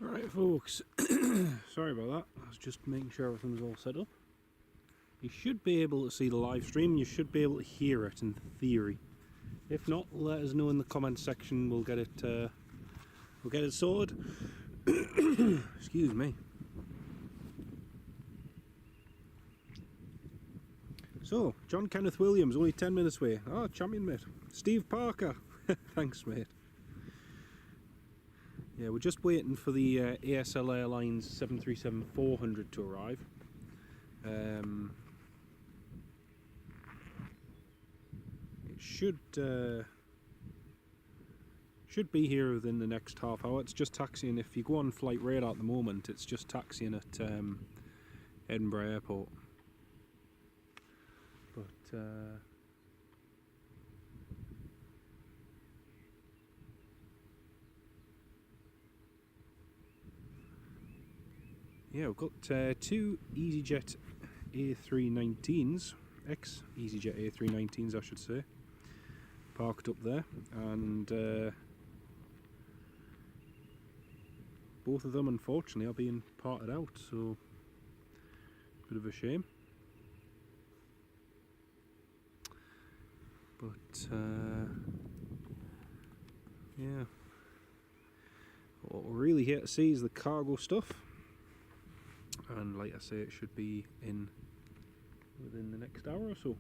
Right folks, sorry about that, I was just making sure everything was all set up. You should be able to see the live stream, you should be able to hear it in theory. If not, let us know in the comments section, we'll get it sorted. Excuse me. So, John Kenneth Williams, only 10 minutes away. Oh, champion mate. Steve Parker, thanks mate. Yeah, we're just waiting for the ASL Airlines 737-400 to arrive. It should be here within the next half hour. It's just taxiing. If you go on flight radar at the moment, it's just taxiing at Edinburgh Airport. But yeah, we've got two EasyJet A319s, ex-EasyJet A319s I should say, parked up there, and both of them unfortunately are being parted out, so bit of a shame. But yeah, what we're really here to see is the cargo stuff, and like I say, it should be in within the next hour or so.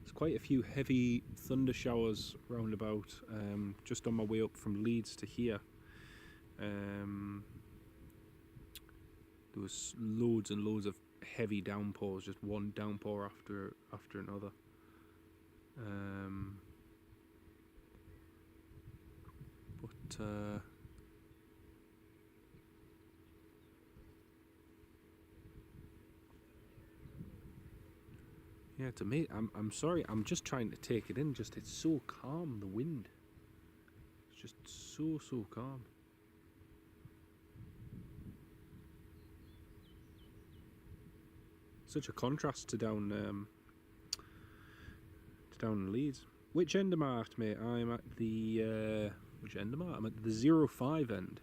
There's quite a few heavy thunder showers round about, just on my way up from Leeds to here. There was loads and loads of heavy downpours, just one downpour after another. But yeah, to me, I'm sorry, I'm just trying to take it in. Just, it's so calm, the wind. It's just so calm. Such a contrast to down in Leeds. Which end am I at, mate? I'm at the which end am I? I'm at the 05 end.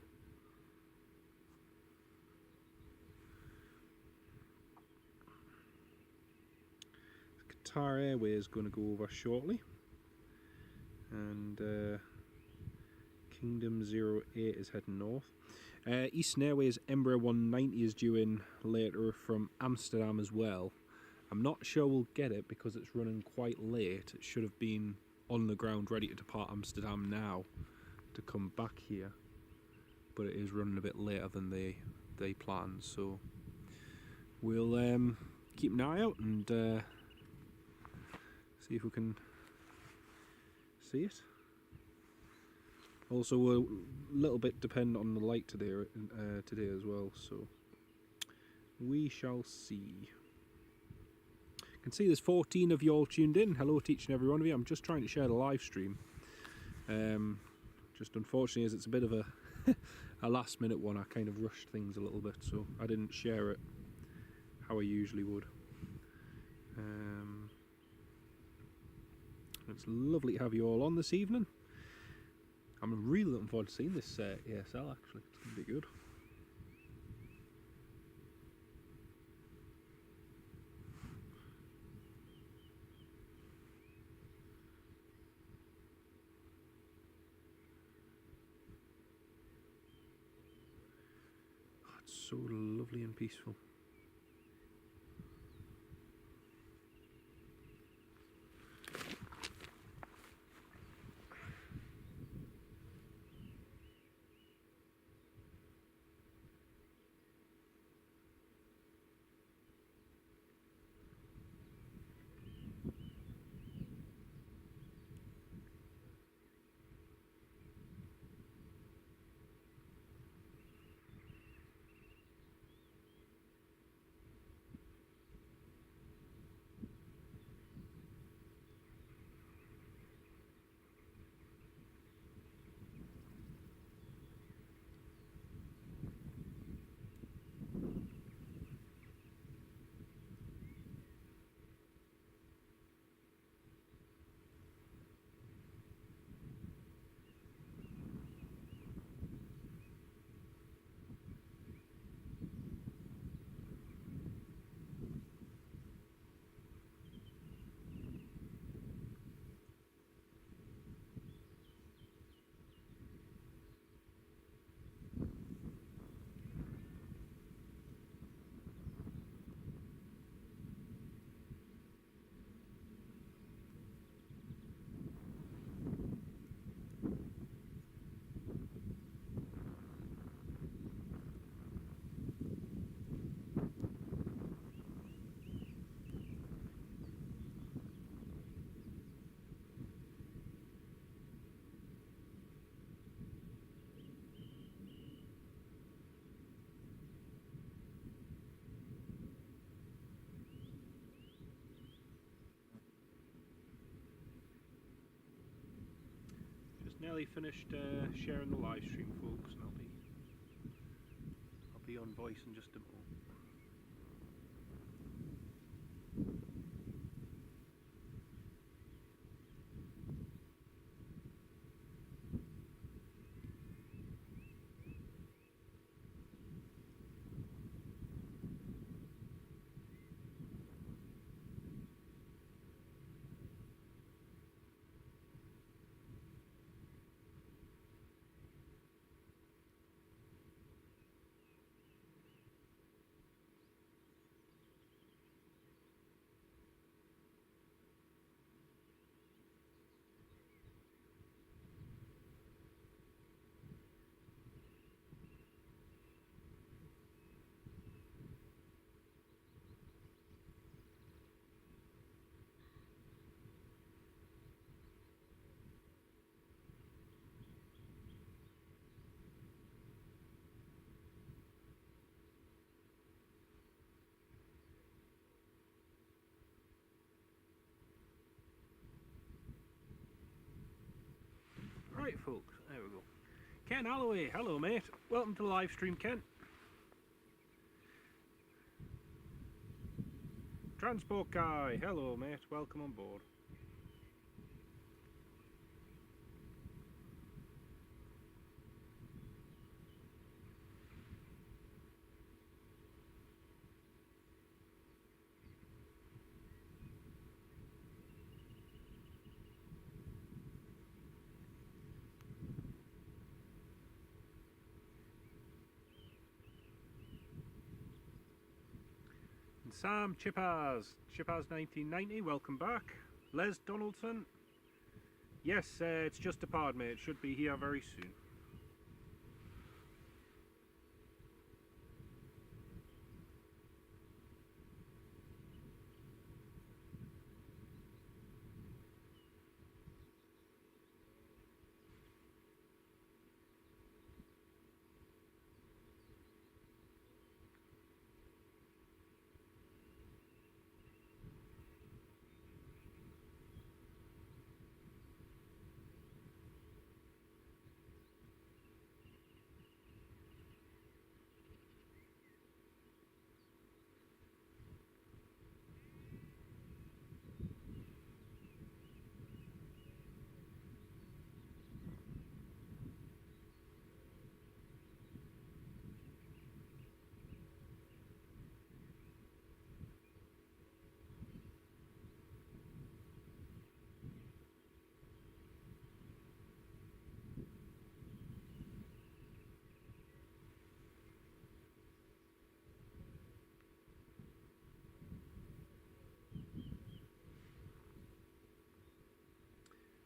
Qatar Airways is going to go over shortly, and Kingdom 08 is heading north. Eastern Airways Embraer 190 is due in later from Amsterdam as well. I'm not sure we'll get it because it's running quite late. It should have been on the ground ready to depart Amsterdam now to come back here, but it is running a bit later than they planned, so we'll keep an eye out and see if we can see it. Also, we're a little bit dependent on the light today as well, so we shall see. I can see there's 14 of you all tuned in. Hello to each and every one of you. I'm just trying to share the live stream. Just unfortunately, as it's a bit of a last minute one, I kind of rushed things a little bit, so I didn't share it how I usually would. It's lovely to have you all on this evening. I'm really looking forward to seeing this ASL actually. It's going to be good. Oh, it's so lovely and peaceful. nearly finished sharing the live stream, folks, and I'll be on voice in just a moment. Right, folks, there we go. Ken Holloway, hello mate. Welcome to the live stream, Ken. Transport Guy, hello mate. Welcome on board. And Sam Chippers 1990, welcome back. Les Donaldson, yes, it's just a pod, mate. It should be here very soon.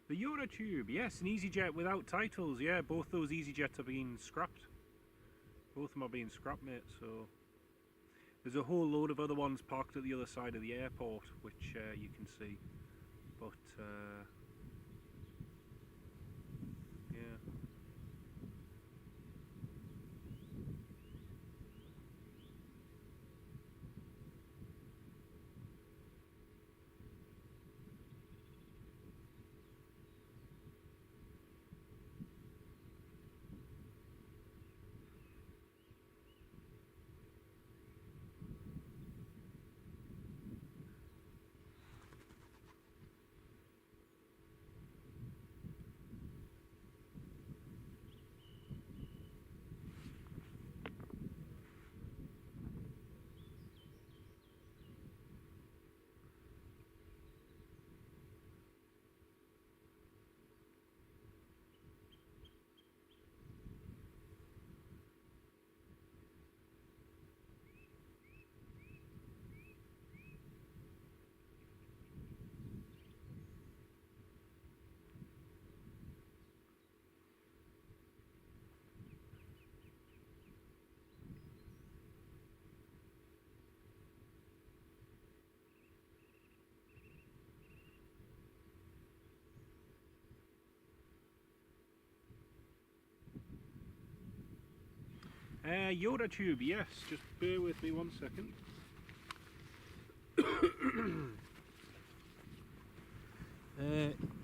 The Eurotube, yes, an EasyJet without titles. Yeah, both those EasyJets are being scrapped. Both of them are being scrapped, mate, so... There's a whole load of other ones parked at the other side of the airport, which you can see. But, yeah. Eurotube, yes, just bear with me 1 second.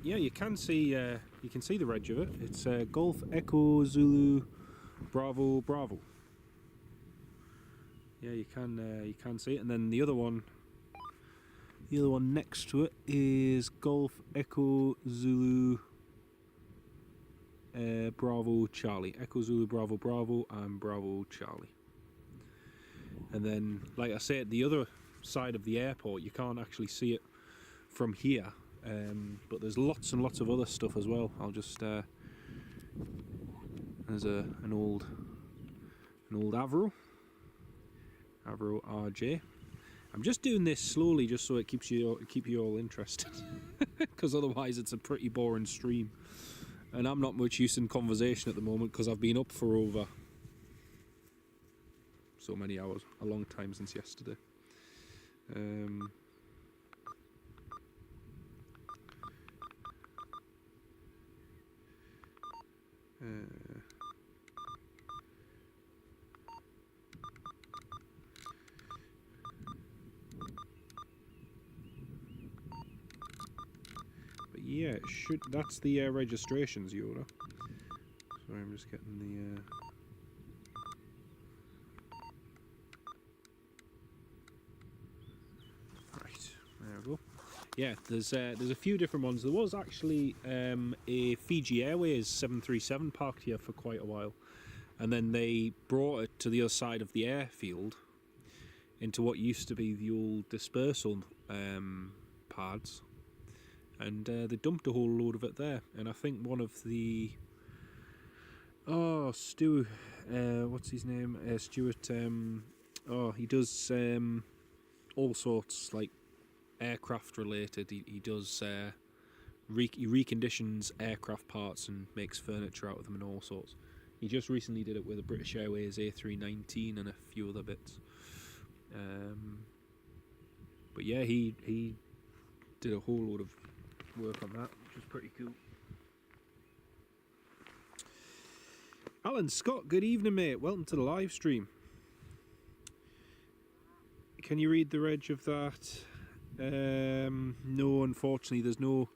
yeah, you can see the reg of it. It's Golf Echo Zulu Bravo Bravo. Yeah, you can see it, and then the other one next to it is Golf Echo Zulu Bravo Charlie. Echo Zulu Bravo Bravo and Bravo Charlie. And then, like I say, at the other side of the airport, you can't actually see it from here, but there's lots and lots of other stuff as well. I'll just there's an old Avro RJ. I'm just doing this slowly just so it keep you all interested, because otherwise it's a pretty boring stream, and I'm not much use in conversation at the moment because I've been up for over so many hours, a long time since yesterday. But yeah, that's the registrations Yoda. Sorry, I'm just getting the right, there we go. Yeah, there's a few different ones. There was actually a Fiji Airways 737 parked here for quite a while, and then they brought it to the other side of the airfield into what used to be the old dispersal pads, and they dumped a whole load of it there. And I think one of the Stu, what's his name? Stuart. He does all sorts, like aircraft related. He does he reconditions aircraft parts and makes furniture out of them and all sorts. He just recently did it with a British Airways A319 and a few other bits. But yeah, he did a whole load of work on that, which was pretty cool. Alan Scott, good evening, mate. Welcome to the live stream. Can you read the reg of that? No, unfortunately, there's no.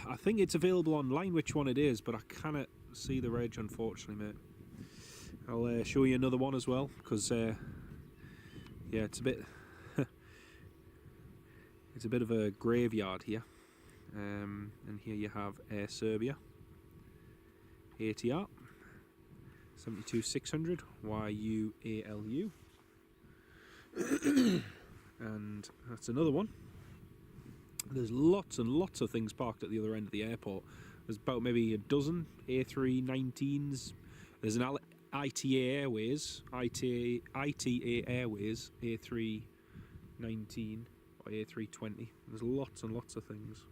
I think it's available online which one it is, but I cannot see the reg, unfortunately, mate. I'll show you another one as well, because yeah, it's a bit it's a bit of a graveyard here. And here you have Air Serbia ATR 72600 YUALU, and that's another one. There's lots and lots of things parked at the other end of the airport. There's about maybe a dozen A319s. There's an ITA Airways A319 or A320. There's lots and lots of things.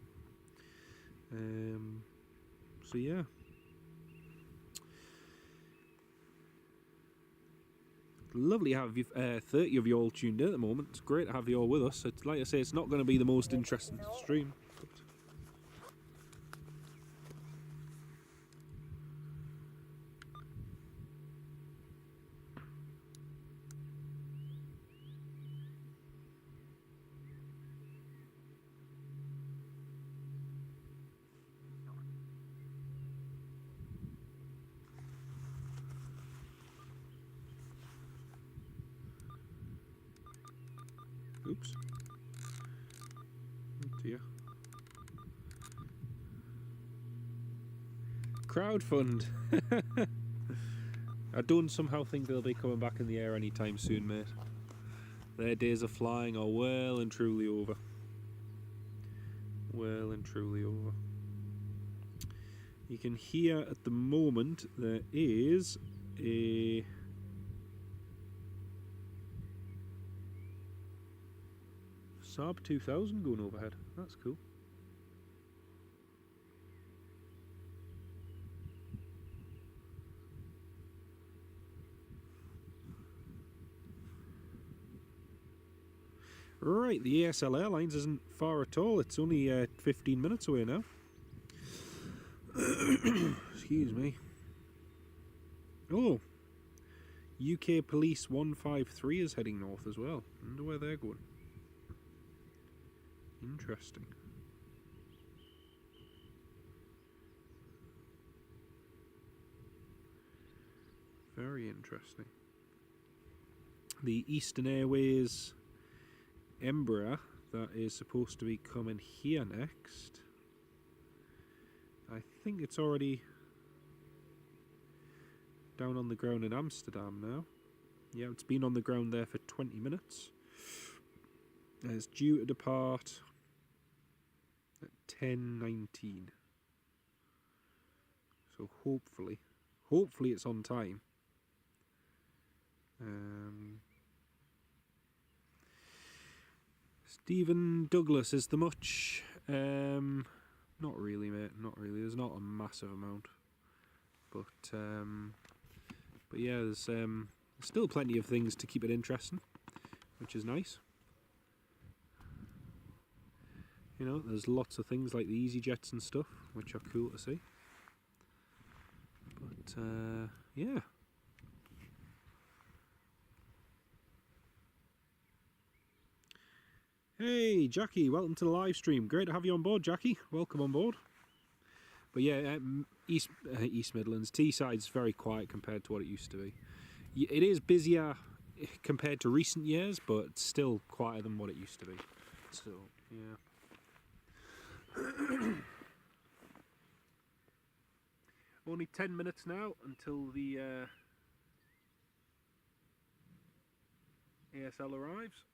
So yeah. Lovely to have you, 30 of you all tuned in at the moment. It's great to have you all with us. It's, like I say, it's not going to be the most interesting stream. Oops. Oh dear. Crowdfund. I don't somehow think they'll be coming back in the air anytime soon, mate. Their days of flying are well and truly over. Well and truly over. You can hear at the moment there is a Saab 2000 going overhead. That's cool. Right, the ASL Airlines isn't far at all. It's only 15 minutes away now. Excuse me. Oh, UK Police 153 is heading north as well. I wonder where they're going. Interesting. Very interesting. The Eastern Airways Embraer that is supposed to be coming here next. I think it's already down on the ground in Amsterdam now. Yeah, it's been on the ground there for 20 minutes. It's due to depart at 10:19. So hopefully it's on time. Stephen Douglas, is there much? Not really, mate. Not really. There's not a massive amount, but yeah, there's still plenty of things to keep it interesting, which is nice. You know, there's lots of things like the EasyJets and stuff, which are cool to see. But yeah. Hey, Jackie, welcome to the live stream. Great to have you on board, Jackie. Welcome on board. But yeah, East Midlands, Teesside's very quiet compared to what it used to be. It is busier compared to recent years, but still quieter than what it used to be. So, yeah. Only 10 minutes now until the ASL arrives.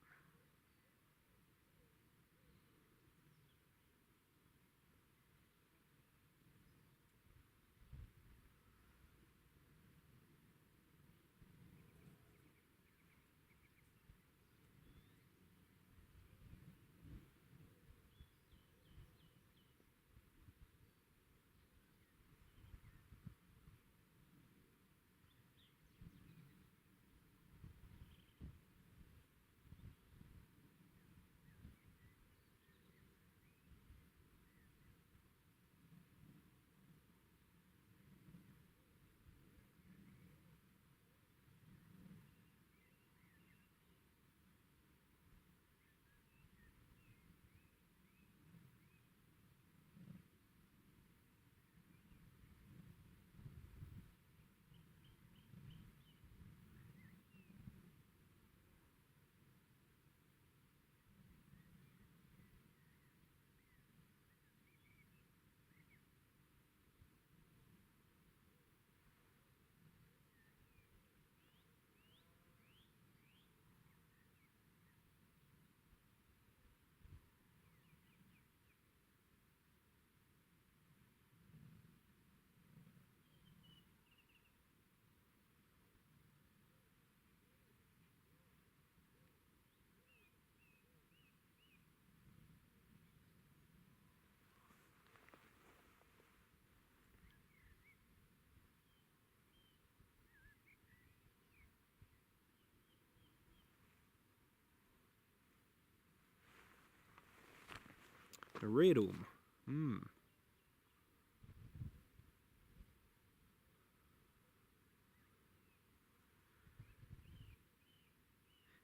A radome.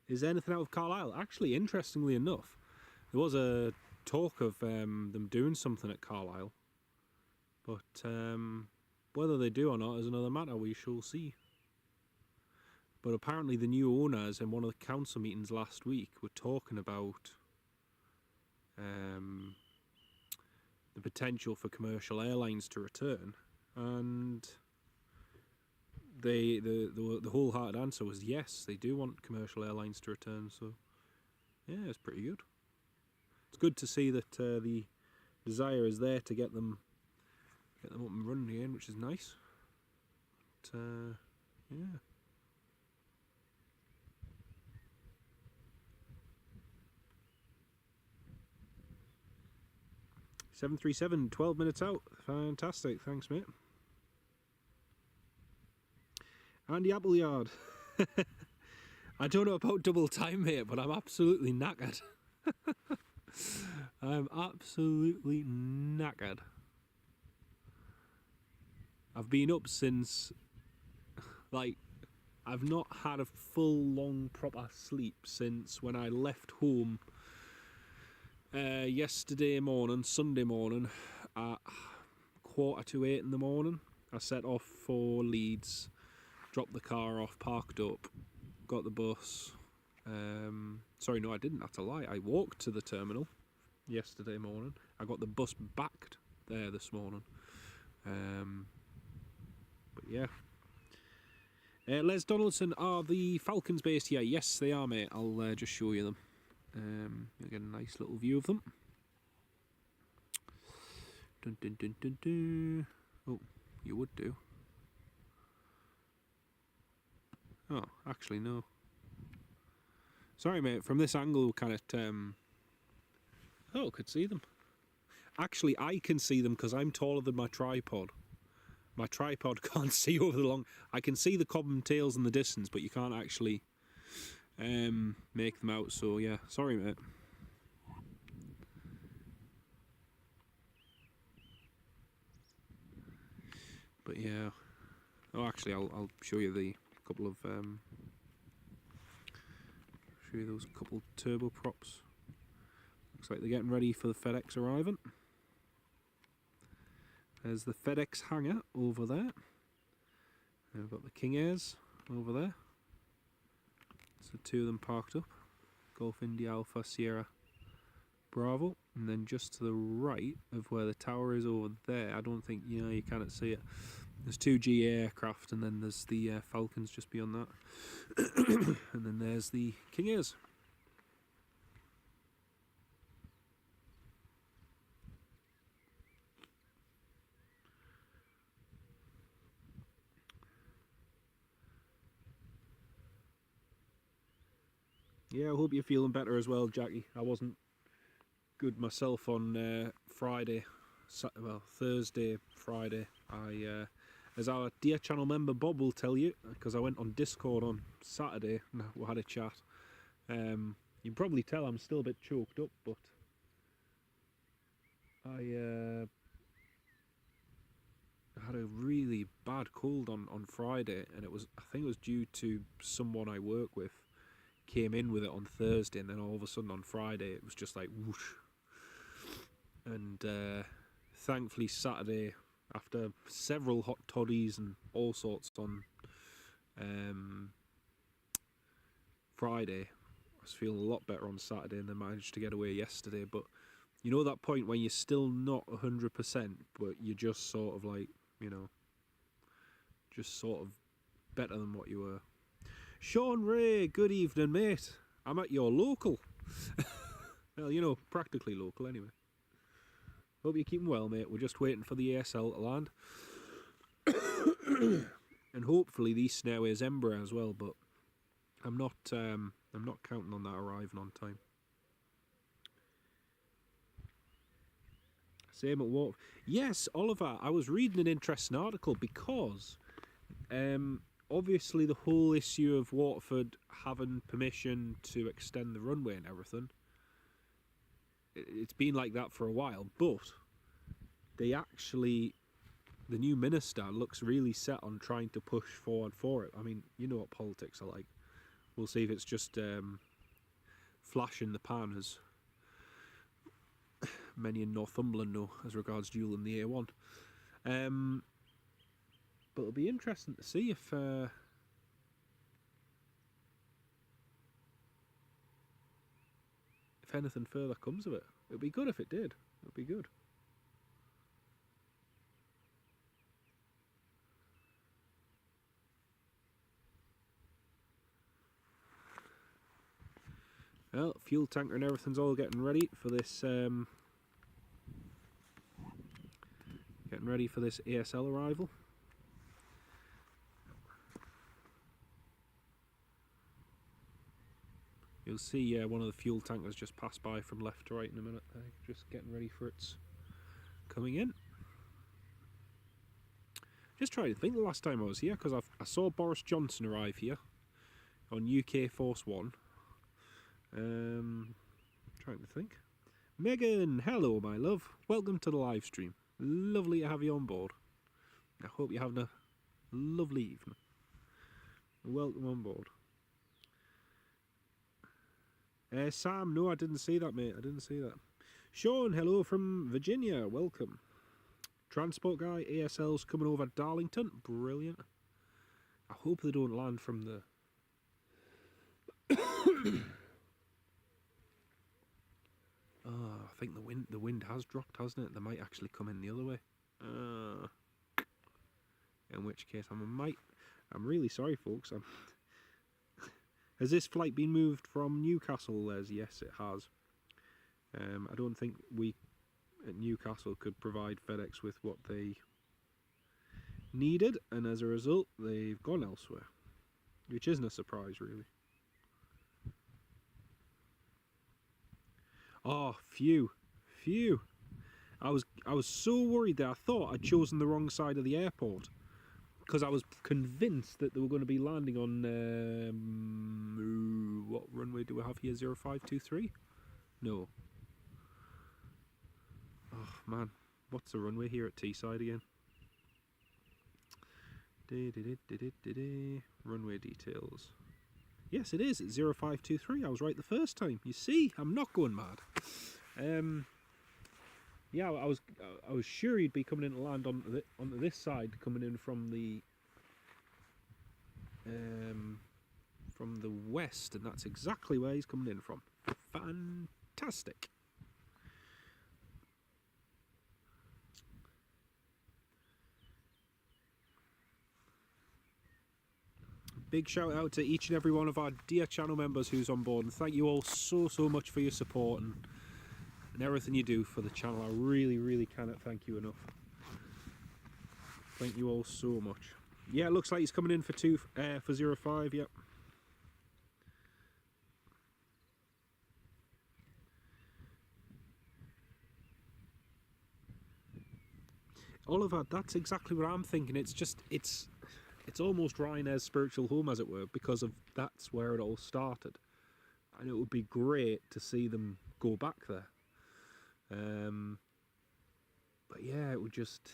Is there anything out of Carlisle? Actually, interestingly enough, there was a talk of them doing something at Carlisle, but whether they do or not is another matter. We shall see. But apparently the new owners in one of the council meetings last week were talking about the potential for commercial airlines to return, and the wholehearted answer was yes, they do want commercial airlines to return. So yeah, it's pretty good. It's good to see that the desire is there to get them up and running again, which is nice. But, yeah. (737) 12 minutes out. Fantastic, thanks, mate. Andy Appleyard. I don't know about double time, mate, but I'm absolutely knackered. I'm absolutely knackered. I've been up since, like, I've not had a full, long, proper sleep since when I left home yesterday morning, Sunday morning, at 7:45 in the morning. I set off for Leeds, dropped the car off, parked up, got the bus. Sorry, no, I didn't. That's a lie. I walked to the terminal yesterday morning. I got the bus back there this morning. But yeah. Les Donaldson, are the Falcons based here? Yes, they are, mate. I'll just show you them. You'll get a nice little view of them. Dun, dun, dun, dun, dun. Oh, you would do. Oh, actually, no. Sorry, mate. From this angle, kind of... Oh, could see them. Actually, I can see them because I'm taller than my tripod. My tripod can't see over the long... I can see the cobham tails in the distance, but you can't actually make them out. So, yeah. Sorry, mate. But, yeah. Oh, actually, I'll show you the couple of... show you those couple turboprops. Looks like they're getting ready for the Fedex arriving. There's the Fedex hangar over there. And we've got the King Airs over there. So two of them parked up. Golf India Alpha Sierra Bravo. And then just to the right of where the tower is over there, I don't think, you cannot see it. There's two GA aircraft, and then there's the Falcons just beyond that. And then there's the King Airs. Yeah, I hope you're feeling better as well, Jackie. I wasn't good myself on Friday, well, Thursday, Friday. As our dear channel member Bob will tell you, because I went on Discord on Saturday and we had a chat. You can probably tell I'm still a bit choked up, but I had a really bad cold on Friday, and I think it was due to someone I work with came in with it on Thursday, and then all of a sudden on Friday it was just like whoosh. And thankfully Saturday, after several hot toddies and all sorts on Friday, I was feeling a lot better on Saturday, and then managed to get away yesterday. But you know that point when you're still not 100%, but you're just sort of like, just sort of better than what you were. Sean Ray, good evening, mate. I'm at your local. Well, practically local anyway. Hope you're keeping well, mate. We're just waiting for the ASL to land. And hopefully the East Airways Embraer as well, but I'm not counting on that arriving on time. Same at Watford. Yes, Oliver, I was reading an interesting article because obviously the whole issue of Watford having permission to extend the runway and everything, it's been like that for a while, but the new minister looks really set on trying to push forward for it. I mean, you know what politics are like. We'll see if it's just flash in the pan, as many in Northumberland know, as regards dueling the A1. But it'll be interesting to see if anything further comes of it. It'd be good if it did. It'd be good. Well, fuel tanker and everything's all getting ready for this. Getting ready for this ASL arrival. You'll see one of the fuel tankers just pass by from left to right in a minute. Just getting ready for its coming in. Just trying to think the last time I was here, because I saw Boris Johnson arrive here on UK Force 1. Trying to think. Megan, hello my love. Welcome to the live stream. Lovely to have you on board. I hope you're having a lovely evening. Welcome on board. Sam, no, I didn't see that, mate. I didn't see that. Sean, hello from Virginia. Welcome. Transport guy, ASL's coming over Darlington. Brilliant. I hope they don't land from the... Oh, I think the wind has dropped, hasn't it? They might actually come in the other way. In which case, I'm really sorry, folks. Has this flight been moved from Newcastle, Les? Yes, it has. I don't think we at Newcastle could provide Fedex with what they needed, and as a result, they've gone elsewhere, which isn't a surprise, really. Oh, phew. I was so worried that I thought I'd chosen the wrong side of the airport, because I was convinced that they were going to be landing on what runway do we have here? 0523? No. Oh man, what's the runway here at Teesside again? Runway details. Yes, it is. It's 0523. I was right the first time. You see, I'm not going mad. Yeah, I was sure he'd be coming in to land onto this side, coming in from the west, and that's exactly where he's coming in from. Fantastic. Big shout out to each and every one of our dear channel members who's on board, and thank you all so much for your support and everything you do for the channel. I really cannot thank you enough. Thank you all so much. Yeah, it looks like he's coming in for 05, yep. Oliver, that's exactly what I'm thinking. It's almost Ryanair's spiritual home, as it were, because of that's where it all started. And it would be great to see them go back there. But yeah, it would just...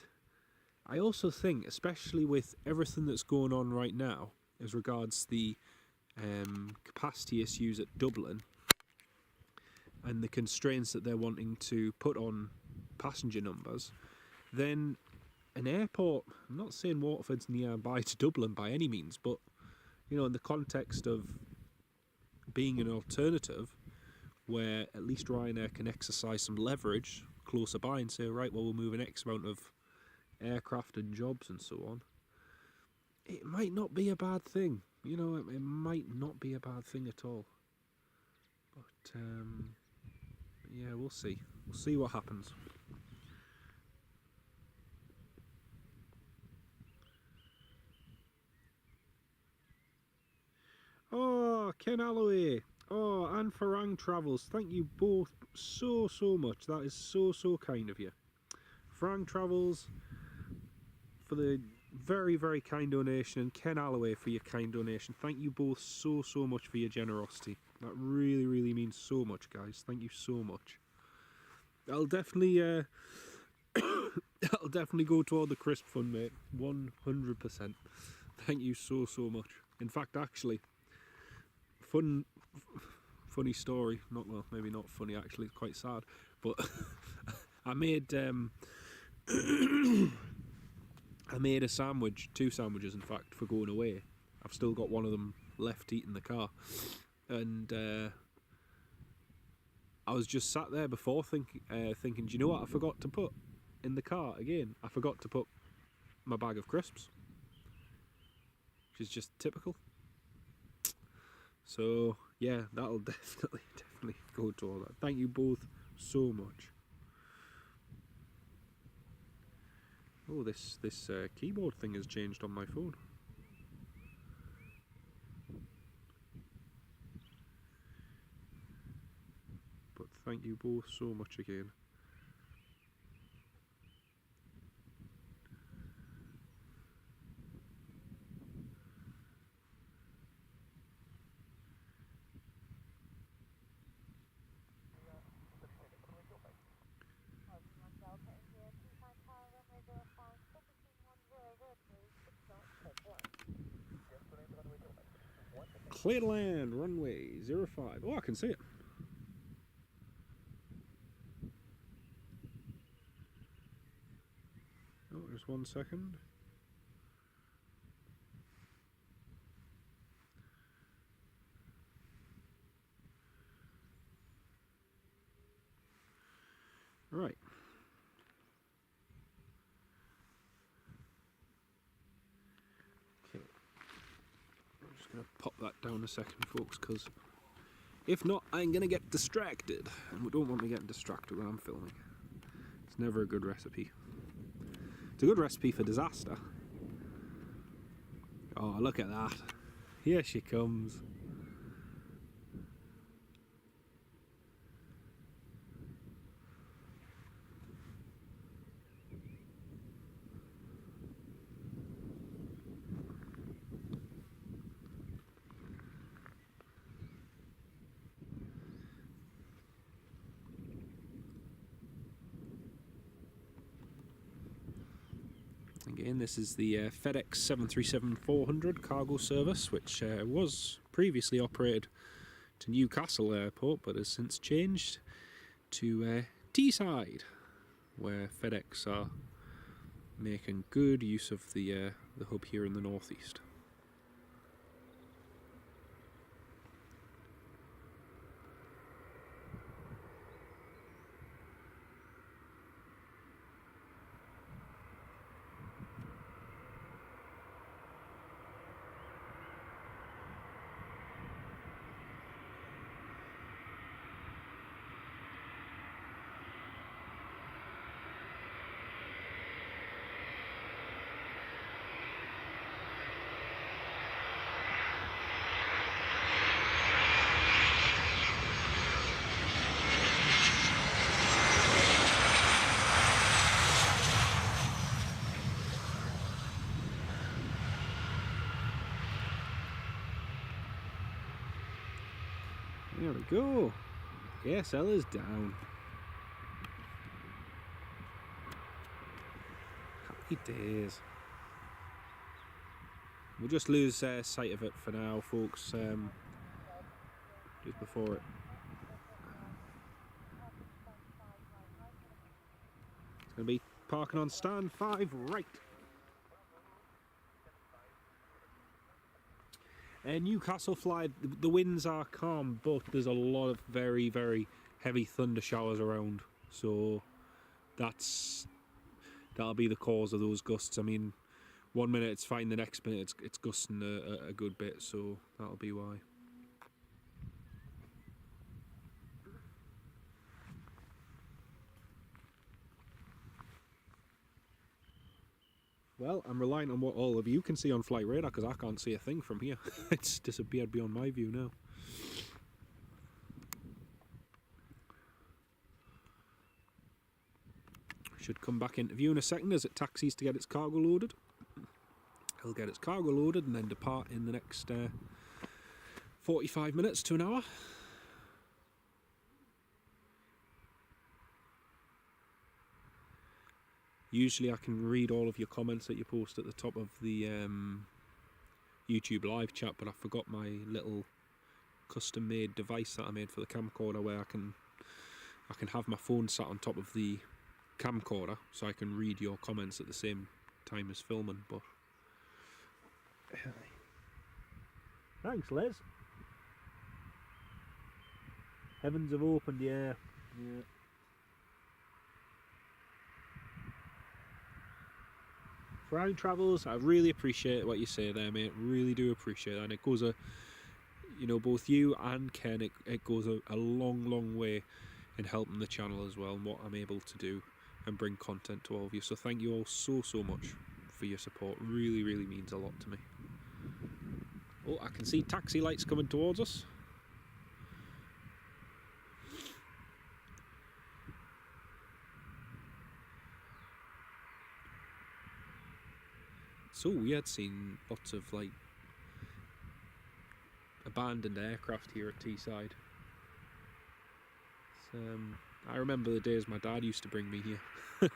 I also think, especially with everything that's going on right now, as regards the capacity issues at Dublin, and the constraints that they're wanting to put on passenger numbers, then an airport, I'm not saying Waterford's nearby to Dublin by any means, but, you know, in the context of being an alternative, where at least Ryanair can exercise some leverage closer by and say, right, well, we'll move an X amount of aircraft and jobs and so on, it might not be a bad thing. You know, it might not be a bad thing at all. But, yeah, we'll see. We'll see what happens. Oh, Ken Alloway. Oh, and Farang Travels. Thank you both so much. That is so kind of you. Farang Travels for the very kind donation, and Ken Alloway for your kind donation. Thank you both so much for your generosity. That really means so much, guys. Thank you so much. I'll definitely I'll definitely go toward the crisp fund, mate. 100%. Thank you so much. In fact, actually, funny story. Not, well, maybe not funny. Actually, it's quite sad. But I made I made a sandwich, 2 sandwiches, in fact, for going away. I've still got one of them left to eat in the car, and I was just sat there before thinking, do you know what I forgot to put in the car again? I forgot to put my bag of crisps, which is just typical. So yeah, that'll definitely go to all that. Thank you both so much. Oh, this keyboard thing has changed on my phone. But thank you both so much again. Clear to land, runway 05. Oh, I can see it. Oh, just 1 second. gonna pop that down a second, folks, because if not, I'm gonna get distracted, and we don't want me getting distracted when I'm filming. It's never a good recipe. It's a good recipe for disaster. Oh, look at that. Here she comes. Again, this is the Fedex 737-400 cargo service, which was previously operated to Newcastle Airport, but has since changed to Teesside, where Fedex are making good use of the hub here in the northeast. There we go. ASL is down. Happy days. We'll just lose sight of it for now, folks. Just before it. It's going to be parking on stand 5 right. Newcastle flight, the winds are calm, but there's a lot of very, very heavy thunder showers around, so that'll be the cause of those gusts. I mean, one minute it's fine, the next minute it's gusting a good bit, so that'll be why. Well, I'm relying on what all of you can see on flight radar, because I can't see a thing from here. It's disappeared beyond my view now. Should come back into view in a second as it taxis to get its cargo loaded. It'll get its cargo loaded and then depart in the next 45 minutes to an hour. Usually I can read all of your comments that you post at the top of the YouTube live chat, but I forgot my little custom made device that I made for the camcorder, where I can have my phone sat on top of the camcorder so I can read your comments at the same time as filming. But thanks, Les. Heavens have opened, yeah. Flying Travels, I really appreciate what you say there, mate. Really do appreciate that. And it goes both you and Ken, it goes a long, long way in helping the channel as well, and what I'm able to do and bring content to all of you. So thank you all so much for your support. Really, really means a lot to me. Oh, I can see taxi lights coming towards us. So we had seen lots of like abandoned aircraft here at Teesside. I remember the days my dad used to bring me here.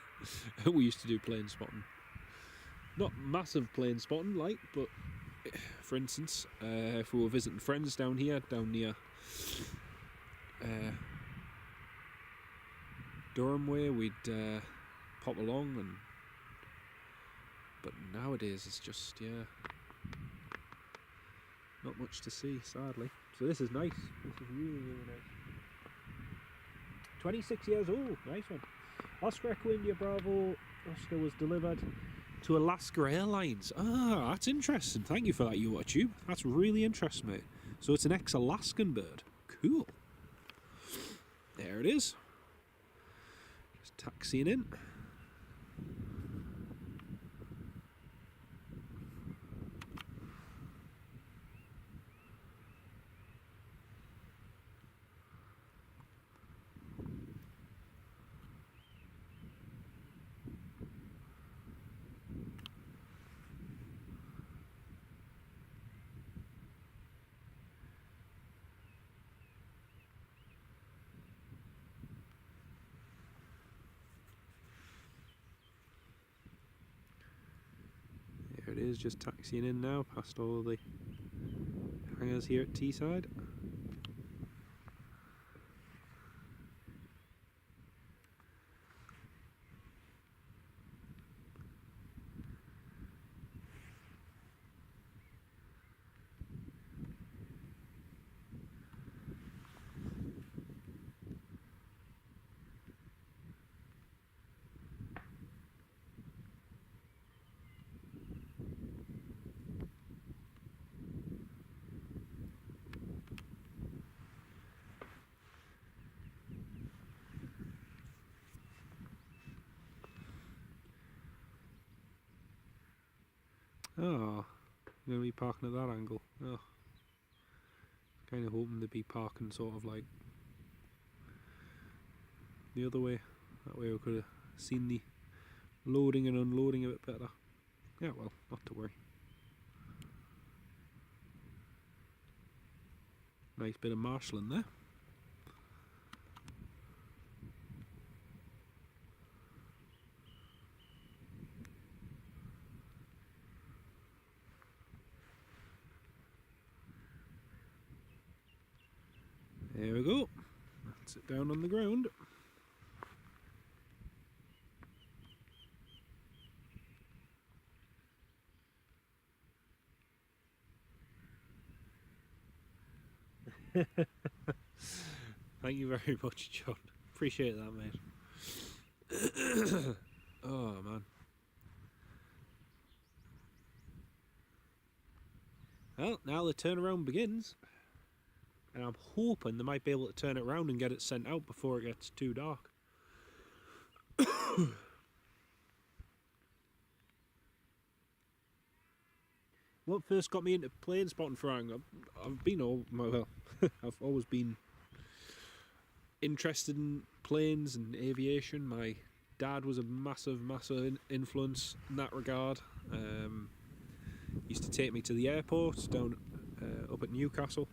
We used to do plane spotting. Not massive plane spotting, like, but for instance, if we were visiting friends down here, down near Durham way, we'd pop along. But nowadays it's just, yeah, not much to see, sadly. So this is nice. This is really, really nice. 26 years old, nice one. Oscar Echo India Bravo, Oscar was delivered. to Alaska Airlines. Ah, that's interesting. Thank you for that, YouTube. That's really interesting, mate. So it's an ex-Alaskan bird. Cool. There it is. Just taxiing in. There it is, just taxiing in now, past all the hangars here at Teesside. Oh, I'm going to be parking at that angle. Oh, kind of hoping to be parking sort of like the other way. That way we could have seen the loading and unloading a bit better. Yeah, well, not to worry. Nice bit of marshalling there. There we go. Let's sit down on the ground. Thank you very much, John. Appreciate that, mate. Oh, man. Well, now the turnaround begins. And I'm hoping they might be able to turn it around and get it sent out before it gets too dark. What first got me into plane spotting flying? I've been I've always been interested in planes and aviation. My dad was a massive influence in that regard. Used to take me to the airport down up at Newcastle.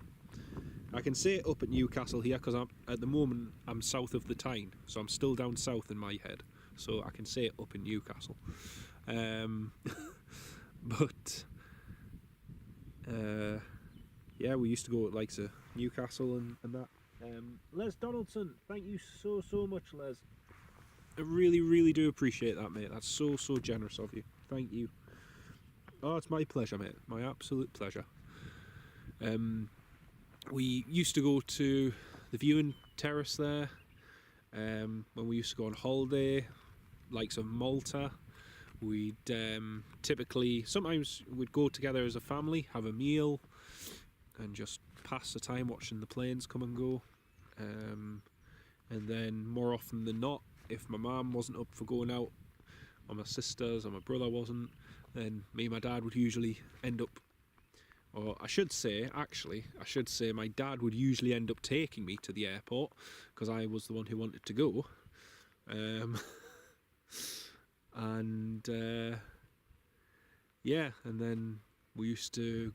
I can say up at Newcastle here because at the moment I'm south of the Tyne, so I'm still down south in my head. So I can say it up in Newcastle. But yeah, we used to go at likes of Newcastle and that. Les Donaldson, thank you so much, Les. I really do appreciate that, mate. That's so generous of you. Thank you. Oh, it's my pleasure, mate. My absolute pleasure. We used to go to the viewing terrace there when we used to go on holiday, likes of Malta. We'd sometimes we'd go together as a family, have a meal, and just pass the time watching the planes come and go. And then more often than not, if my mum wasn't up for going out, or my sisters or my brother wasn't, then me and my dad would usually end up, or I should say my dad would usually end up taking me to the airport because I was the one who wanted to go. Yeah, and then we used to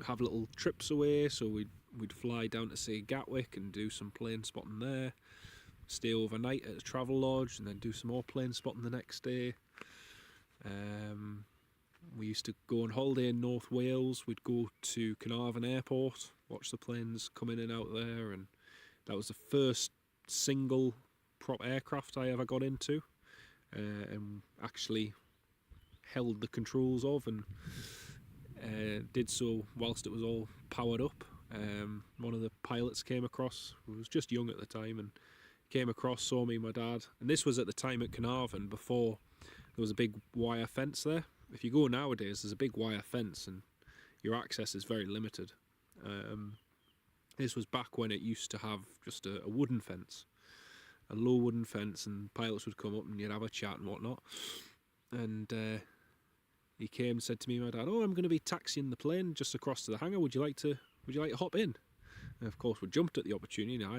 have little trips away, so we'd fly down to say Gatwick and do some plane spotting there, stay overnight at a travel lodge and then do some more plane spotting the next day. We used to go on holiday in North Wales. We'd go to Carnarvon Airport, watch the planes come in and out there, and that was the first single prop aircraft I ever got into, and actually held the controls of, and did so whilst it was all powered up. One of the pilots came across, who was just young at the time, and came across, saw me and my dad, and this was at the time at Carnarvon before there was a big wire fence there. If you go nowadays, there's a big wire fence and your access is very limited. This was back when it used to have just a wooden fence, a low wooden fence, and pilots would come up and you'd have a chat and whatnot. And he came and said to me, my dad, "Oh, I'm going to be taxiing the plane just across to the hangar. Would you like to hop in?" And of course, we jumped at the opportunity. And I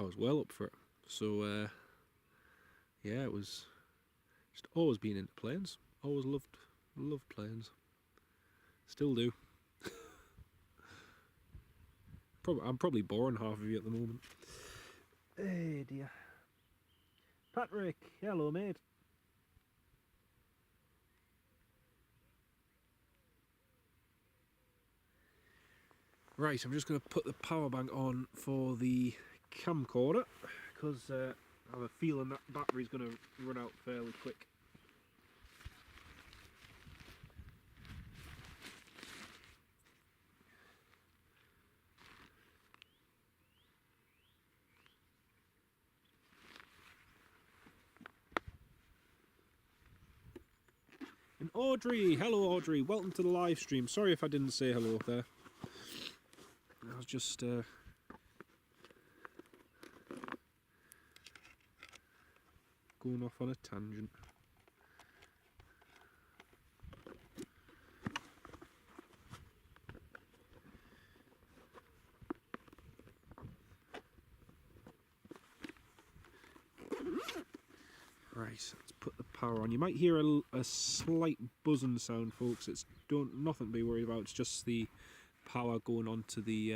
was well up for it. So yeah, it was just always been into planes. Always loved planes. Still do. I'm probably boring half of you at the moment. Hey dear. Patrick, hello mate. Right, I'm just going to put the power bank on for the camcorder because I have a feeling that battery's going to run out fairly quick. And Audrey, hello Audrey, welcome to the live stream. Sorry if I didn't say hello there. I was just going off on a tangent. Right, let's put the power on. You might hear a slight buzzing sound, folks. It's nothing to be worried about. It's just the power going onto the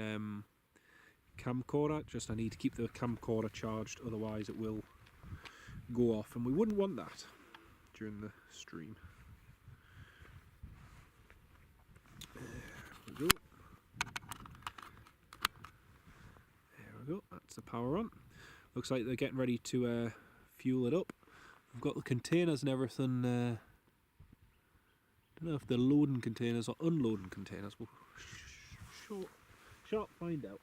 camcorder. Just I need to keep the camcorder charged, otherwise it will go off, and we wouldn't want that during the stream. There we go. There we go. That's the power on. Looks like they're getting ready to fuel it up. We've got the containers and everything. Don't know if they're loading containers or unloading containers. We'll short find out.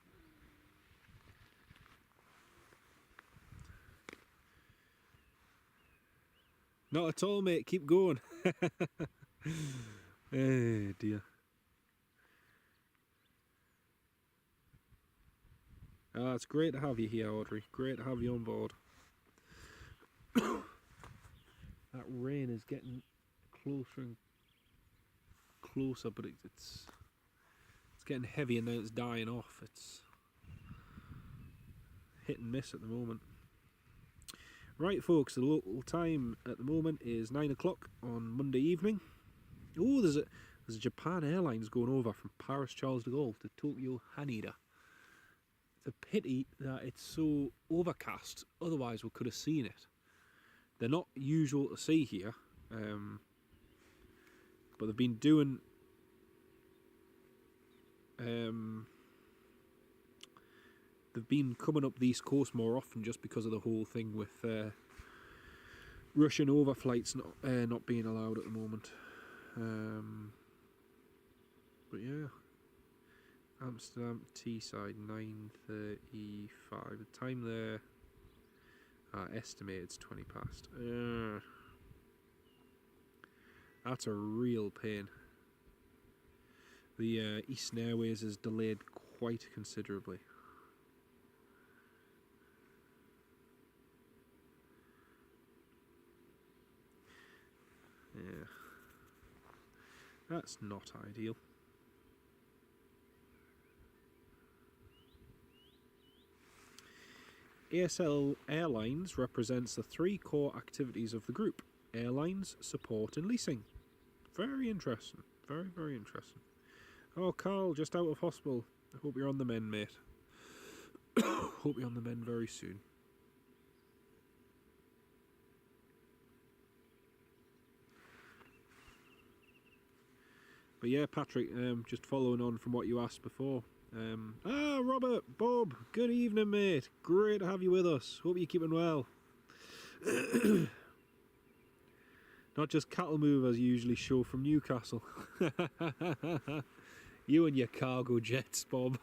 Not at all, mate. Keep going. Hey dear. It's great to have you here, Audrey. Great to have you on board. That rain is getting closer and closer, but it's getting heavy and now it's dying off. It's hit and miss at the moment. Right, folks, the local time at the moment is 9 o'clock on Monday evening. Oh, there's a Japan Airlines going over from Paris Charles de Gaulle to Tokyo Haneda. It's a pity that it's so overcast, otherwise we could have seen it. They're not usual to see here, but they've been doing they've been coming up the East Coast more often just because of the whole thing with Russian overflights not being allowed at the moment. But yeah, Amsterdam Teesside 9:35. The time there. Estimated 20 past. That's a real pain. The Eastern Airways is delayed quite considerably. Yeah. That's not ideal. ASL Airlines represents the three core activities of the group: airlines, support and leasing. Very interesting. Very, very interesting. Oh, Carl, just out of hospital. I hope you're on the mend, mate. Hope you're on the mend very soon. But yeah, Patrick, just following on from what you asked before. Robert, Bob, good evening, mate. Great to have you with us. Hope you're keeping well. Not just cattle movers usually show from Newcastle. You and your cargo jets, Bob.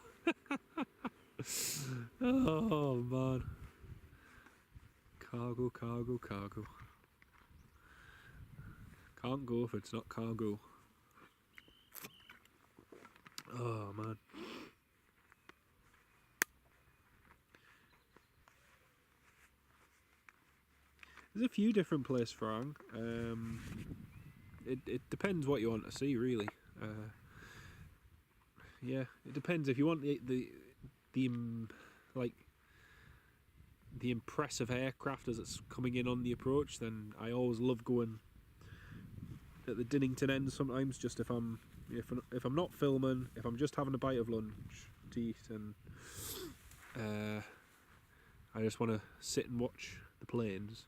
Oh, man. Cargo. Can't go if it's not cargo. Oh man. There's a few different places for Ang. It depends what you want to see, really. Yeah, it depends. If you want the like the impressive aircraft as it's coming in on the approach, then I always love going at the Dinnington end sometimes. Just if I'm not filming, if I'm just having a bite of lunch to eat, and I just want to sit and watch the planes,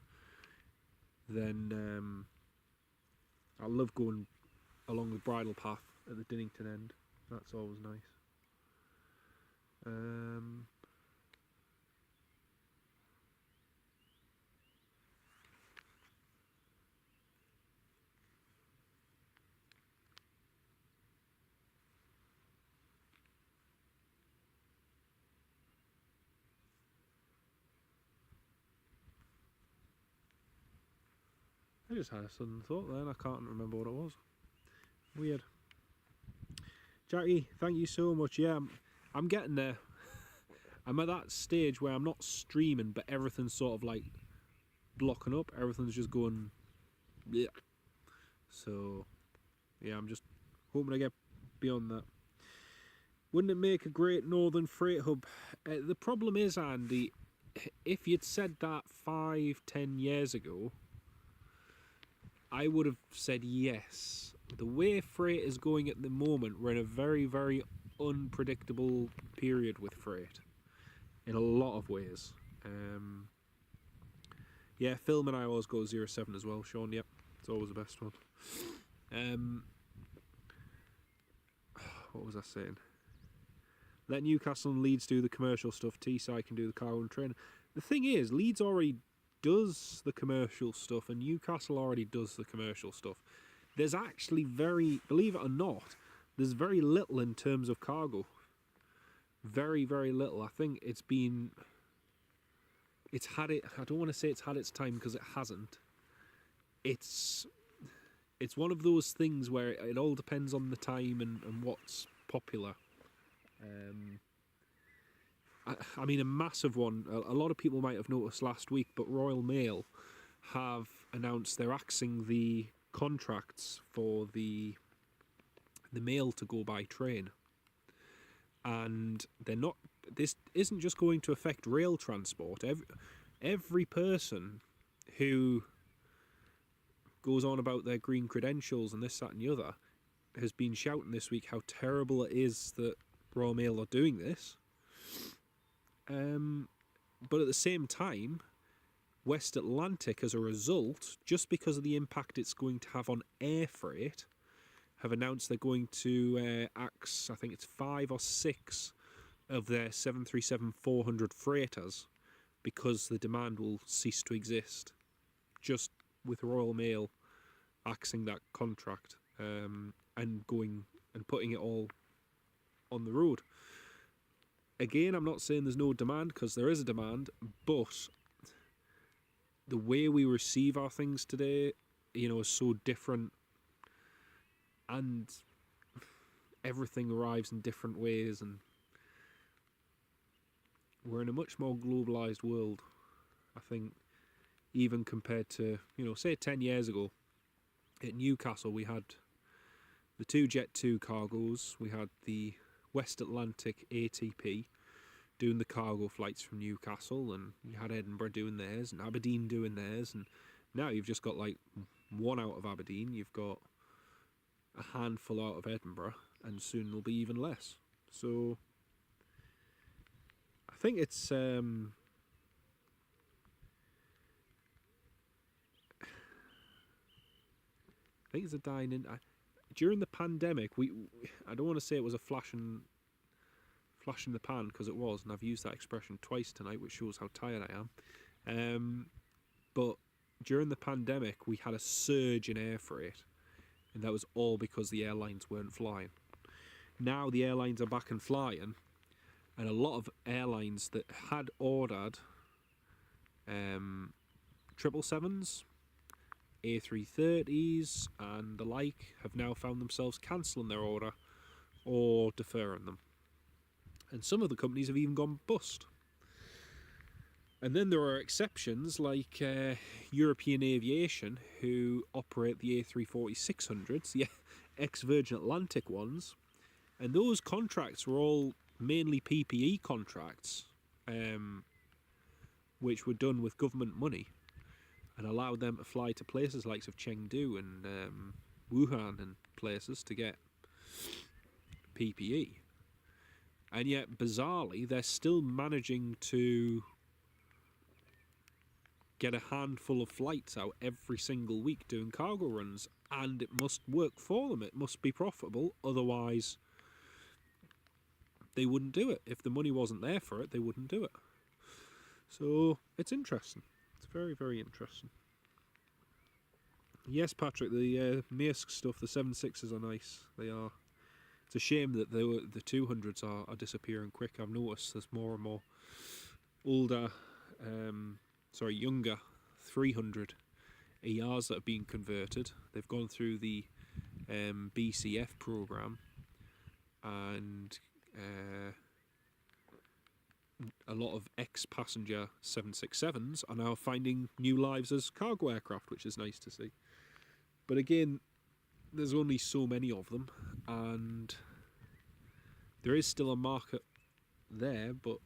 then I love going along the bridle path at the Dinnington end. That's always nice. I just had a sudden thought then, I can't remember what it was. Weird. Jackie, thank you so much. Yeah, I'm getting there. I'm at that stage where I'm not streaming, but everything's sort of like blocking up. Everything's just going bleh. So, yeah, I'm just hoping I get beyond that. Wouldn't it make a great northern freight hub? The problem is, Andy, if you'd said that 5-10 years ago, I would have said yes. The way freight is going at the moment, we're in a very, very unpredictable period with freight in a lot of ways. Yeah, film and I always go 07 as well, Sean. Yep, it's always the best one. What was I saying? Let Newcastle and Leeds do the commercial stuff. Teesside can do the cargo and train. The thing is, Leeds already does the commercial stuff, and Newcastle already does the commercial stuff. There's actually believe it or not, there's very little in terms of cargo. Very, very little. I think I don't want to say it's had its time, because it hasn't. It's one of those things where it all depends on the time and what's popular. I mean, a massive one, a lot of people might have noticed last week, but Royal Mail have announced they're axing the contracts for the mail to go by train. And this isn't just going to affect rail transport. Every person who goes on about their green credentials and this, that and the other has been shouting this week how terrible it is that Royal Mail are doing this. But at the same time, West Atlantic, as a result, just because of the impact it's going to have on air freight, have announced they're going to axe, I think it's 5 or 6 of their 737-400 freighters, because the demand will cease to exist, just with Royal Mail axing that contract and going and putting it all on the road. Again, I'm not saying there's no demand, because there is a demand, but the way we receive our things today, is so different, and everything arrives in different ways, and we're in a much more globalised world, I think, even compared to, say 10 years ago. At Newcastle, we had the 2 Jet 2 cargoes, we had the West Atlantic ATP doing the cargo flights from Newcastle, and you had Edinburgh doing theirs and Aberdeen doing theirs, and now you've just got like one out of Aberdeen, you've got a handful out of Edinburgh, and soon there'll be even less. So I think it's I think it's a dying in. During the pandemic, I don't want to say it was a flash in the pan, because it was, and I've used that expression twice tonight, which shows how tired I am. But during the pandemic, we had a surge in air freight, and that was all because the airlines weren't flying. Now the airlines are back and flying, and a lot of airlines that had ordered 777s A330s and the like have now found themselves cancelling their order or deferring them. And some of the companies have even gone bust. And then there are exceptions like European Aviation, who operate the A340-600s, the ex-Virgin Atlantic ones. And those contracts were all mainly PPE contracts, which were done with government money and allowed them to fly to places like Chengdu and Wuhan and places to get PPE. And yet, bizarrely, they're still managing to get a handful of flights out every single week doing cargo runs, and it must work for them. It must be profitable, otherwise they wouldn't do it. If the money wasn't there for it, they wouldn't do it. So it's interesting. It's very, very interesting. Yes, Patrick, the Maersk stuff, the 7.6s are nice. They are. It's a shame that the 200s are disappearing quick. I've noticed there's more and more older, younger 300 ERs that are being converted. They've gone through the BCF program, and a lot of ex-passenger 767s are now finding new lives as cargo aircraft, which is nice to see. But again, there's only so many of them, and there is still a market there, but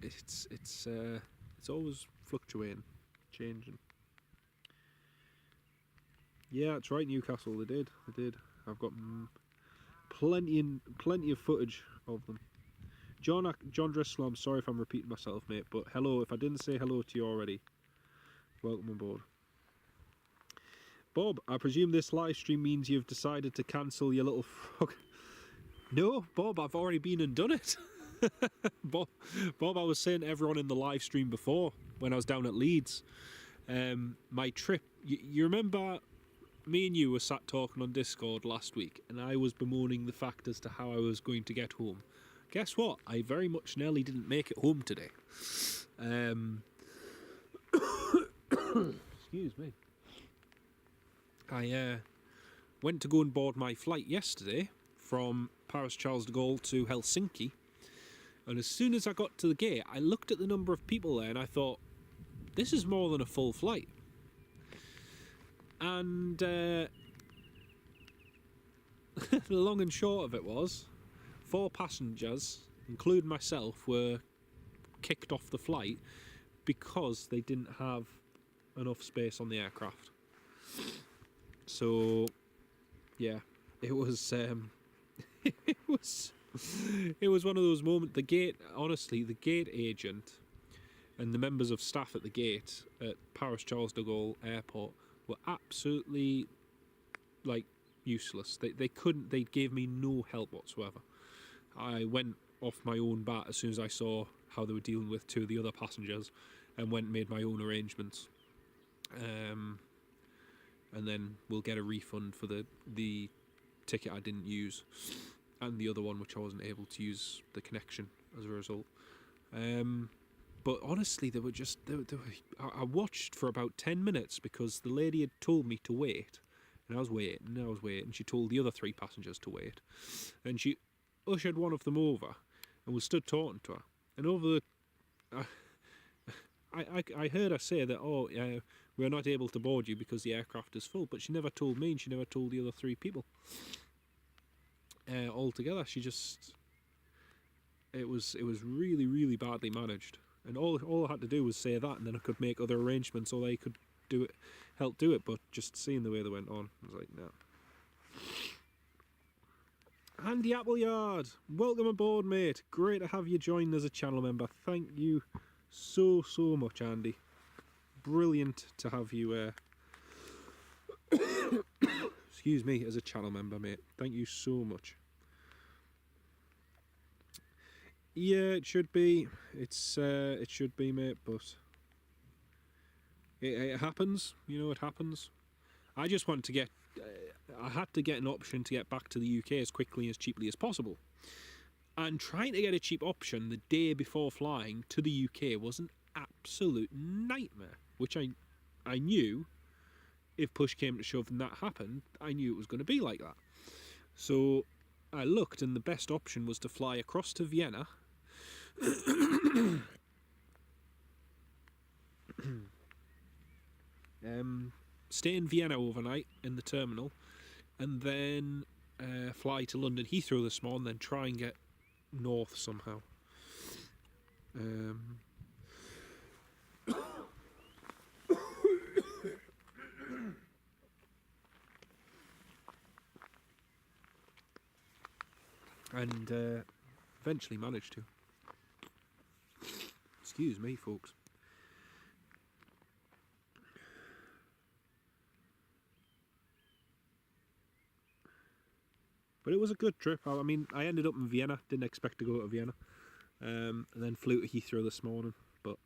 it's always fluctuating, changing. Yeah, that's right, Newcastle. They did. I've got plenty of footage of them. John Driscoll, I'm sorry if I'm repeating myself, mate, but hello. If I didn't say hello to you already, welcome aboard. Bob, I presume this live stream means you've decided to cancel your little frog. No, Bob, I've already been and done it. Bob, I was saying to everyone in the live stream before, when I was down at Leeds, my trip, you remember me and you were sat talking on Discord last week, and I was bemoaning the fact as to how I was going to get home. Guess what? I very much nearly didn't make it home today. Excuse me. I went to go and board my flight yesterday from Paris Charles de Gaulle to Helsinki, and as soon as I got to the gate, I looked at the number of people there and I thought, this is more than a full flight. And the long and short of it was, 4 passengers, including myself, were kicked off the flight because they didn't have enough space on the aircraft. So, yeah, it was it was one of those moments. The gate agent and the members of staff at the gate at Paris Charles de Gaulle Airport were absolutely useless. They gave me no help whatsoever. I went off my own bat as soon as I saw how they were dealing with 2 of the other passengers, and went and made my own arrangements. And then we'll get a refund for the ticket I didn't use, and the other one which I wasn't able to use the connection as a result. But honestly, I watched for about 10 minutes because the lady had told me to wait, and I was waiting. She told the other 3 passengers to wait, and she ushered one of them over and was stood talking to her. And over the, I heard her say that, we're not able to board you because the aircraft is full, but she never told me, and she never told the other 3 people. Altogether, it was really, really badly managed. And all I had to do was say that, and then I could make other arrangements, or they could help do it. But just seeing the way they went on, I was like, no. Andy Appleyard, welcome aboard, mate. Great to have you join as a channel member. Thank you so much, Andy. Brilliant to have you excuse me, as a channel member, mate. Thank you so much. Yeah, it should be. It should be, mate, but it happens. It happens. I just want to get I had to get an option to get back to the UK as quickly and as cheaply as possible. And trying to get a cheap option the day before flying to the UK was an absolute nightmare, which I knew if push came to shove and that happened, I knew it was going to be like that. So I looked, and the best option was to fly across to Vienna. Stay in Vienna overnight in the terminal, and then fly to London Heathrow this morning, then try and get north somehow. And eventually managed to. Excuse me, folks. But it was a good trip. I mean, I ended up in Vienna. Didn't expect to go to Vienna. And then flew to Heathrow this morning. But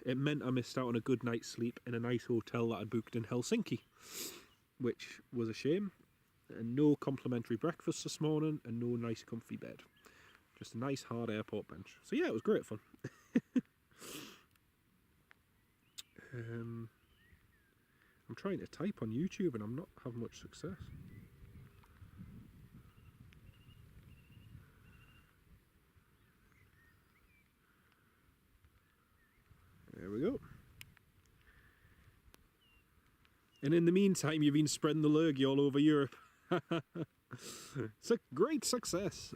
it meant I missed out on a good night's sleep in a nice hotel that I'd booked in Helsinki, which was a shame. And no complimentary breakfast this morning, and no nice comfy bed. Just a nice hard airport bench. So yeah, it was great fun. I'm trying to type on YouTube and I'm not having much success. There we go. And in the meantime, you've been spreading the lurgy all over Europe. It's a great success.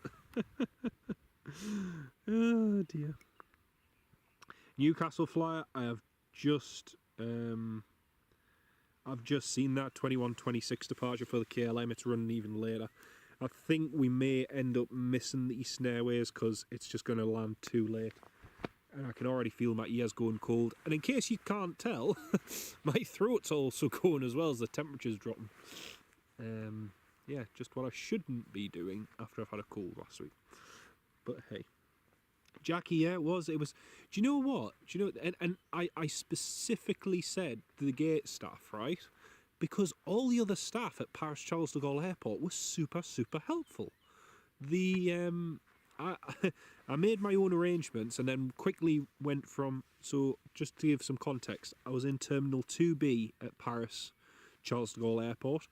Oh dear. Newcastle flyer, I've just seen that 21:26 departure for the KLM. It's running even later. I think we may end up missing the Eastern Airways because it's just going to land too late. And I can already feel my ears going cold. And in case you can't tell, my throat's also going as well as the temperature's dropping. Yeah, just what I shouldn't be doing after I've had a cold last week. But hey. Jackie, yeah, it was. Do you know what? Do you know? And I specifically said to the gate staff, right? Because all the other staff at Paris Charles de Gaulle Airport was super, super helpful. I made my own arrangements and then quickly went from... So, just to give some context, I was in Terminal 2B at Paris Charles de Gaulle Airport.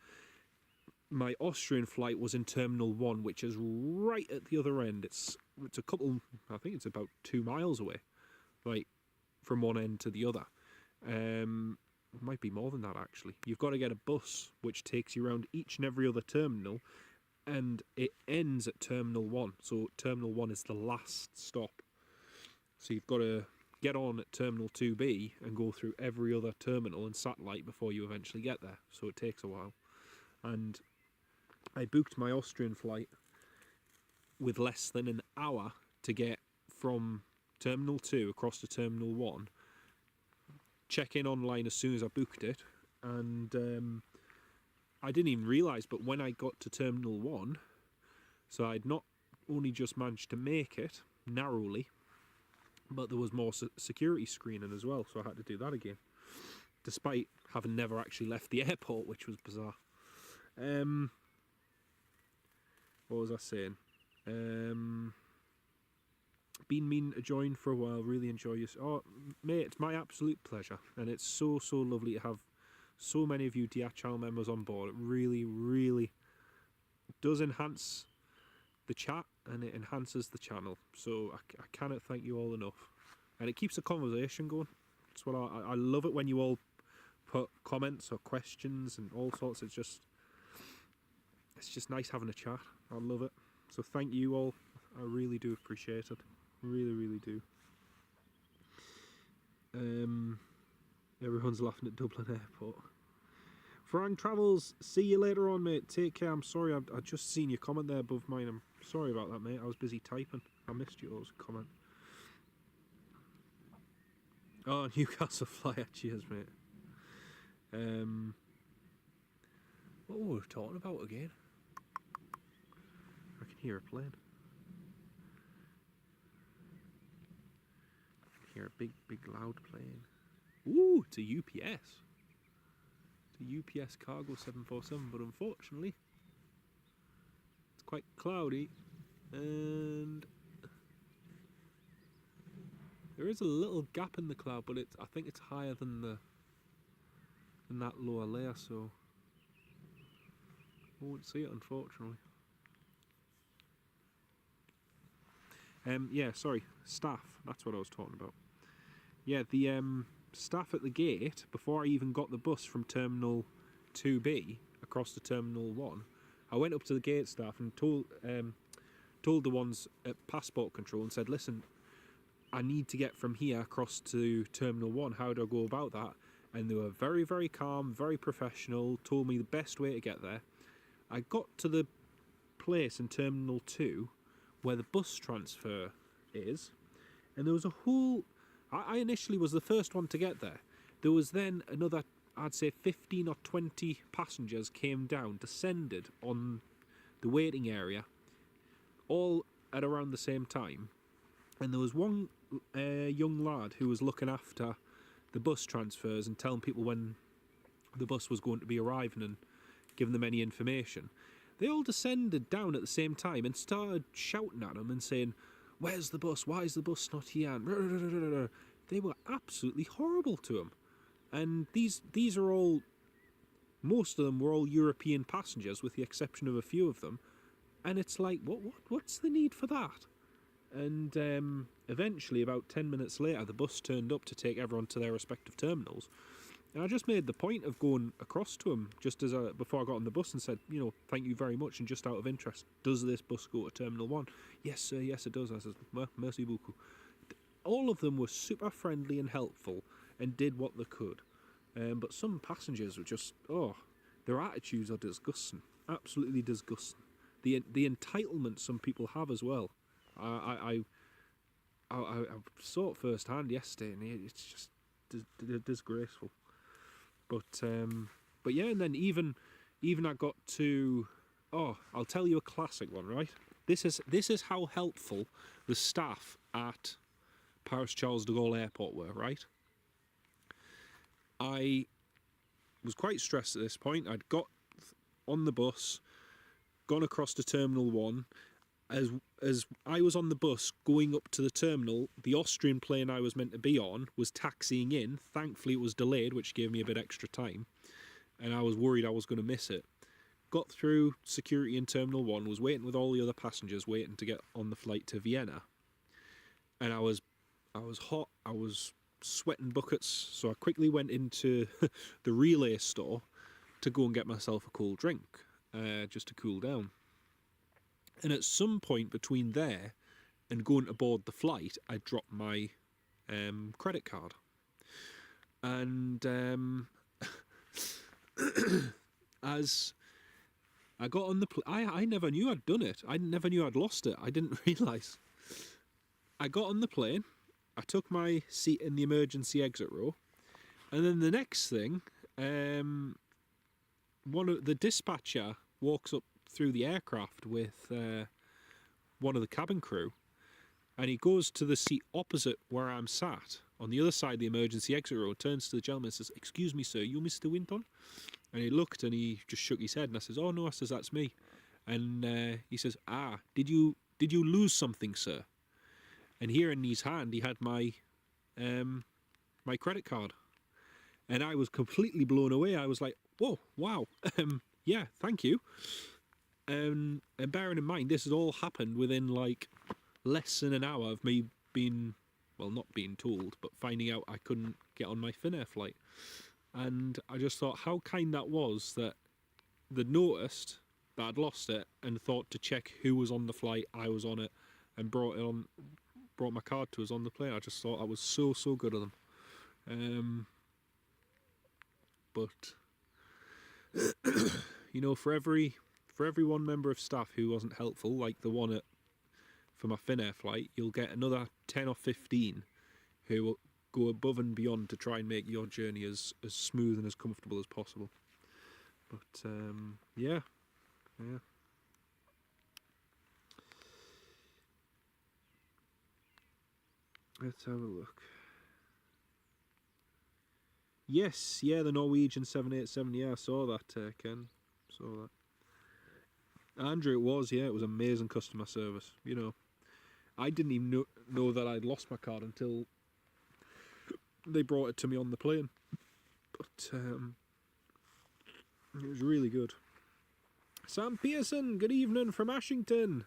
My Austrian flight was in Terminal 1, which is right at the other end. It's a couple... I think it's about 2 miles away, like, from one end to the other. It might be more than that, actually. You've got to get a bus, which takes you around each and every other terminal, and it ends at Terminal 1. So Terminal 1 is the last stop. So you've got to get on at Terminal 2B and go through every other terminal and satellite before you eventually get there. So it takes a while. And I booked my Austrian flight with less than an hour to get from Terminal 2 across to Terminal 1. Check in online as soon as I booked it. And I didn't even realise, but when I got to Terminal 1, so I'd not only just managed to make it, narrowly, but there was more security screening as well, so I had to do that again. Despite having never actually left the airport, which was bizarre. What was I saying? Been meaning to join for a while, really enjoy you. Oh, mate, it's my absolute pleasure, and it's so, so lovely to have so many of you DHL members on board. It really, really does enhance the chat, and it enhances the channel. So I cannot thank you all enough. And it keeps the conversation going. That's what I love it when you all put comments or questions and all sorts. It's just nice having a chat. I love it. So thank you all. I really do appreciate it. Really, really do. Everyone's laughing at Dublin Airport. Frank Travels, see you later on, mate. Take care. I'm sorry, I just seen your comment there above mine. I'm sorry about that, mate. I was busy typing. I missed yours comment. Oh, Newcastle Flyer. Cheers, mate. What were we talking about again? I can hear a plane. I can hear a big, big, loud plane. Ooh, it's a UPS. It's a UPS Cargo 747, but unfortunately, it's quite cloudy, and there is a little gap in the cloud, but I think it's higher than the in that lower layer, so I won't see it, unfortunately. Yeah, sorry, staff, that's what I was talking about. Yeah, the staff at the gate, before I even got the bus from Terminal 2B across to Terminal 1, I went up to the gate staff and told the ones at passport control and said, listen, I need to get from here across to Terminal 1, how do I go about that? And they were very, very calm, very professional, told me the best way to get there. I got to the place in Terminal 2 where the bus transfer is, and there was a whole... I initially was the first one to get there. There was then another, I'd say 15 or 20 passengers came down, descended on the waiting area, all at around the same time. And there was one young lad who was looking after the bus transfers and telling people when the bus was going to be arriving and giving them any information. They all descended down at the same time and started shouting at him and saying, where's the bus? Why is the bus not here? And they were absolutely horrible to him. And these are all, most of them were all European passengers with the exception of a few of them. And it's like, what's the need for that? And eventually, about 10 minutes later, the bus turned up to take everyone to their respective terminals. And I just made the point of going across to him just as before I got on the bus and said, you know, thank you very much, and just out of interest, does this bus go to Terminal 1? Yes, sir, yes, it does. I said, well, merci beaucoup. All of them were super friendly and helpful and did what they could. But some passengers were just, their attitudes are disgusting. Absolutely disgusting. The entitlement some people have as well. I saw it firsthand yesterday, and it's just disgraceful. But yeah, and then even I got to, I'll tell you a classic one, right? This is how helpful the staff at Paris Charles de Gaulle Airport were, right? I was quite stressed at this point. I'd got on the bus, gone across to Terminal 1. As I was on the bus going up to the terminal, the Austrian plane I was meant to be on was taxiing in. Thankfully, it was delayed, which gave me a bit extra time, and I was worried I was going to miss it. Got through security in Terminal 1, was waiting with all the other passengers, waiting to get on the flight to Vienna. And I was hot, I was sweating buckets, so I quickly went into the relay store to go and get myself a cold drink, just to cool down. And at some point between there and going to board the flight, I dropped my credit card. And as I got on the I never knew I'd done it. I never knew I'd lost it. I didn't realise. I got on the plane. I took my seat in the emergency exit row. And then the next thing, one of the dispatcher walks up through the aircraft with one of the cabin crew, and he goes to the seat opposite where I'm sat on the other side of the emergency exit row, turns to the gentleman and says, excuse me sir, you Mr. Winton? And he looked and he just shook his head, and I says, oh no, I says, that's me. And he says, did you lose something, sir? And here in his hand he had my my credit card, and I was completely blown away. I was like, whoa, wow, yeah, thank you. And bearing in mind, this has all happened within like less than an hour of me being, well, not being told, but finding out I couldn't get on my Finnair flight. And I just thought how kind that was that they'd noticed that I'd lost it and thought to check who was on the flight, I was on it, and brought my card to us on the plane. I just thought I was so good of them. But you know, for every one member of staff who wasn't helpful, like the one for my Finnair flight, you'll get another 10 or 15 who will go above and beyond to try and make your journey as smooth and as comfortable as possible. But yeah. Let's have a look. Yes, yeah, the Norwegian 787, yeah, I saw that, Ken. Saw that. Andrew, it was amazing customer service. You know, I didn't even know that I'd lost my card until they brought it to me on the plane. But It was really good. Sam Pearson, good evening from Ashington.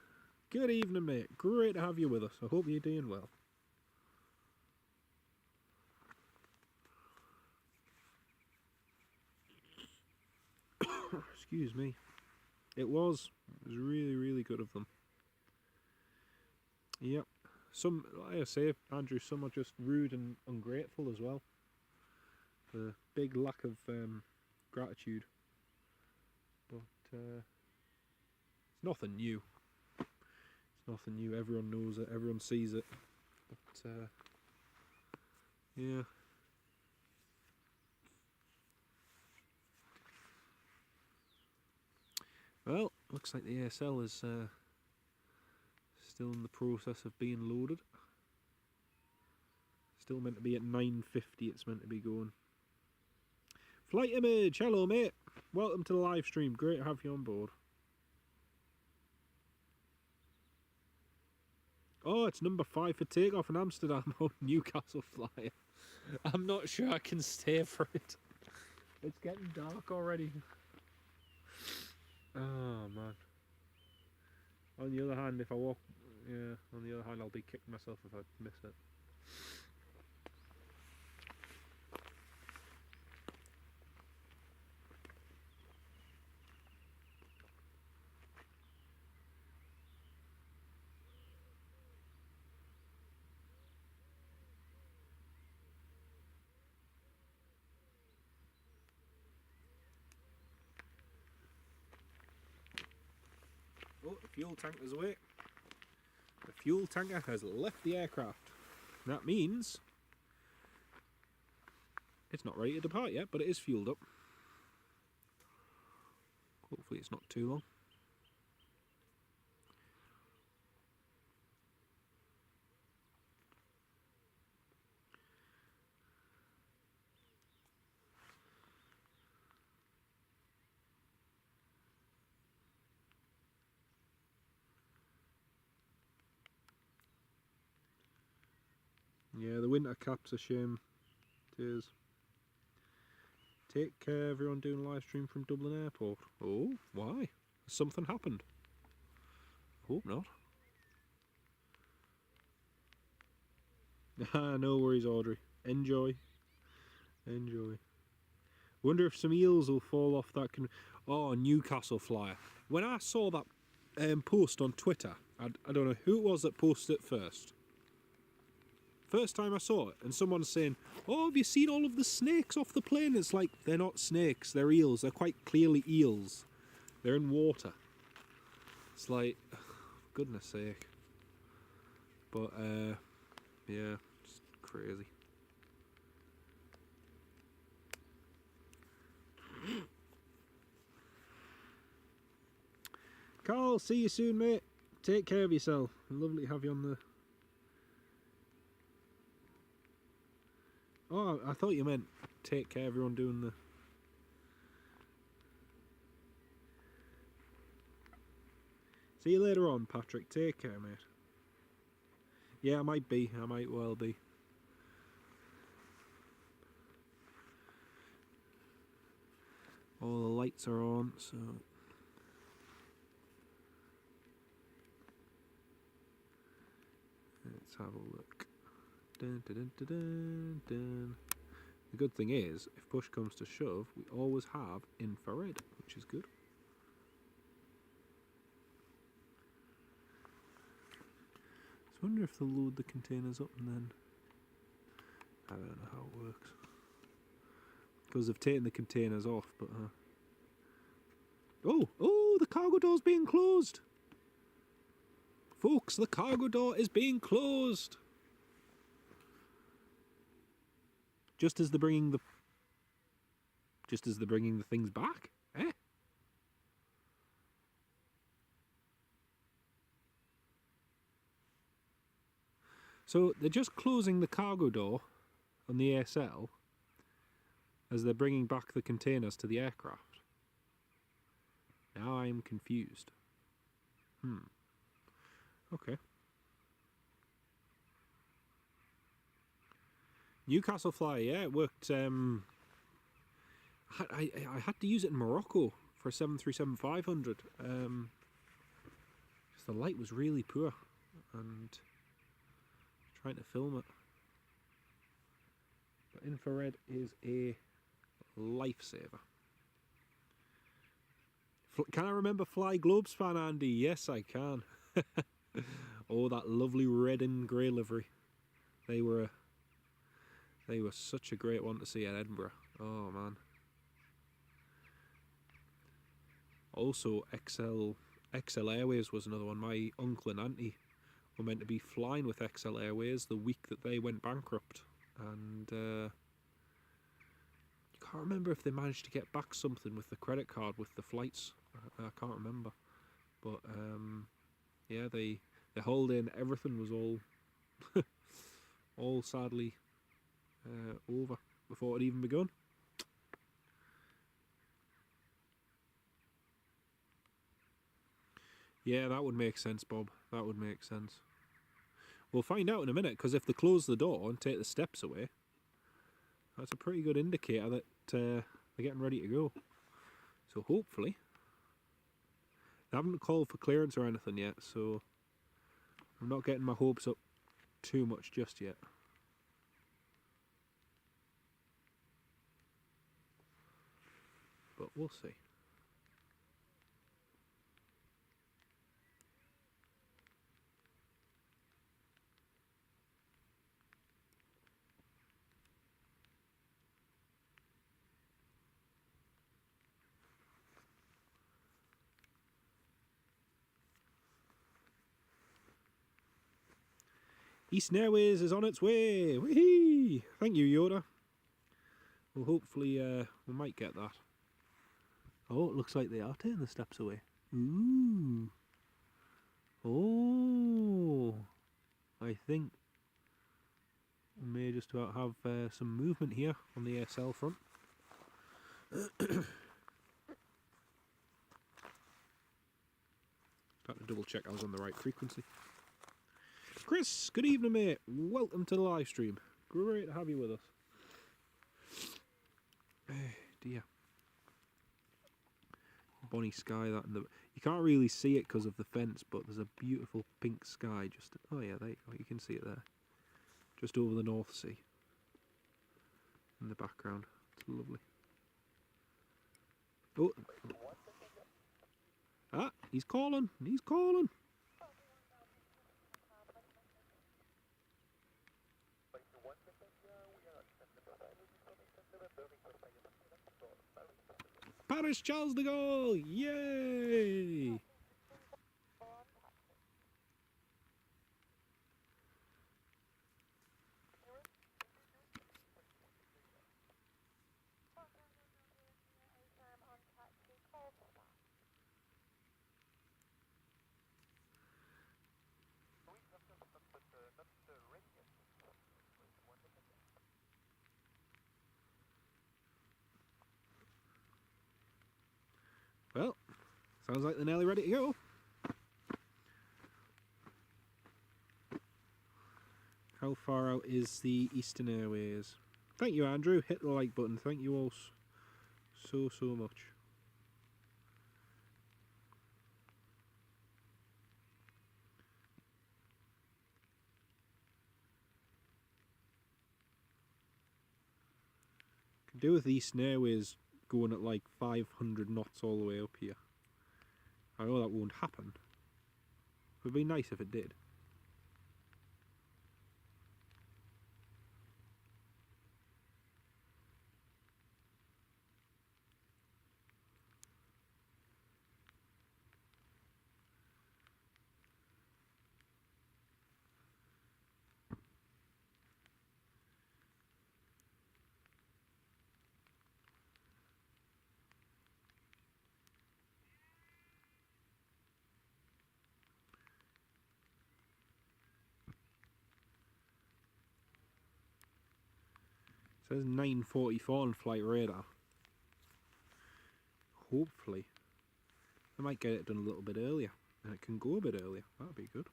Good evening, mate. Great to have you with us. I hope you're doing well. Excuse me. It was really, really good of them. Yep. Some, like I say, Andrew, some are just rude and ungrateful as well. The big lack of gratitude. But it's nothing new. It's nothing new. Everyone knows it. Everyone sees it. But yeah. Well, looks like the ASL is still in the process of being loaded. Still meant to be at 9:50. It's meant to be going. Flight Image, hello mate. Welcome to the live stream. Great to have you on board. Oh, it's number 5 for takeoff in Amsterdam on Newcastle Flyer. I'm not sure I can stay for it. It's getting dark already. Oh man. On the other hand, if I walk, yeah, on the other hand, I'll be kicking myself if I miss it. Oh, the fuel tanker's away. The fuel tanker has left the aircraft. That means it's not ready to depart yet, but it is fueled up. Hopefully it's not too long. Yeah, the winter cap's a shame. It is. Take care, everyone doing a live stream from Dublin Airport. Oh, why? Has something happened? Hope not. No worries, Audrey. Enjoy. Enjoy. Wonder if some eels will fall off that. Oh, Newcastle Flyer. When I saw that post on Twitter, I don't know who it was that posted it first. First time I saw it, and someone's saying, "Oh, have you seen all of the snakes off the plane?" It's like, they're not snakes, they're eels. They're quite clearly eels. They're in water. It's like, goodness sake. But, yeah, just crazy. Carl, see you soon, mate. Take care of yourself. Lovely to have you on the... Oh, I thought you meant take care, everyone doing the... See you later on, Patrick. Take care, mate. Yeah, I might be. I might well be. All the lights are on, so... Let's have a look. Dun, dun, dun, dun, dun, dun. The good thing is, if push comes to shove, we always have infrared, which is good. I wonder if they'll load the containers up and then... I don't know how it works. Because they've taken the containers off, but... Oh, the cargo door's being closed! Folks, the cargo door is being closed! Just as they're bringing the things back? Eh? So they're just closing the cargo door on the ASL as they're bringing back the containers to the aircraft. Now I'm confused. Okay. Newcastle Flyer, yeah, it worked. I I had to use it in Morocco for a 737-500. The light was really poor, and trying to film it. But infrared is a lifesaver. Can I remember Fly Globespan, Andy? Yes, I can. Oh, that lovely red and grey livery. They were such a great one to see at Edinburgh. Oh man. Also, XL Airways was another one. My uncle and auntie were meant to be flying with XL Airways the week that they went bankrupt, and I can't remember if they managed to get back something with the credit card with the flights. I can't remember, but yeah, the holiday and everything was all sadly over before it even begun. Yeah, that would make sense, Bob. That would make sense. We'll find out in a minute, because if they close the door and take the steps away, that's a pretty good indicator that they're getting ready to go. So hopefully, they haven't called for clearance or anything yet, so I'm not getting my hopes up too much just yet. But we'll see. Eastern Airways is on its way. Whee! Thank you, Yoda. Well, hopefully we might get that. Oh, it looks like they are taking the steps away. Ooh. Oh. I think we may just about have some movement here on the ASL front. Got to double check I was on the right frequency. Chris, good evening, mate. Welcome to the live stream. Great to have you with us. Dear. Bonny sky that, and you can't really see it because of the fence, but there's a beautiful pink sky just. Oh yeah, there you go. You can see it there, just over the North Sea. In the background, it's lovely. Oh, ah, he's calling. He's calling. Paris Charles de Gaulle! Yay! Well, sounds like they're nearly ready to go. How far out is the Eastern Airways? Thank you, Andrew. Hit the like button. Thank you all so much. Can do with the Eastern Airways going at like 500 knots all the way up here. I know that won't happen. It would be nice if it did. It says 9:44 on flight radar. Hopefully, I might get it done a little bit earlier, and it can go a bit earlier. That'd be good.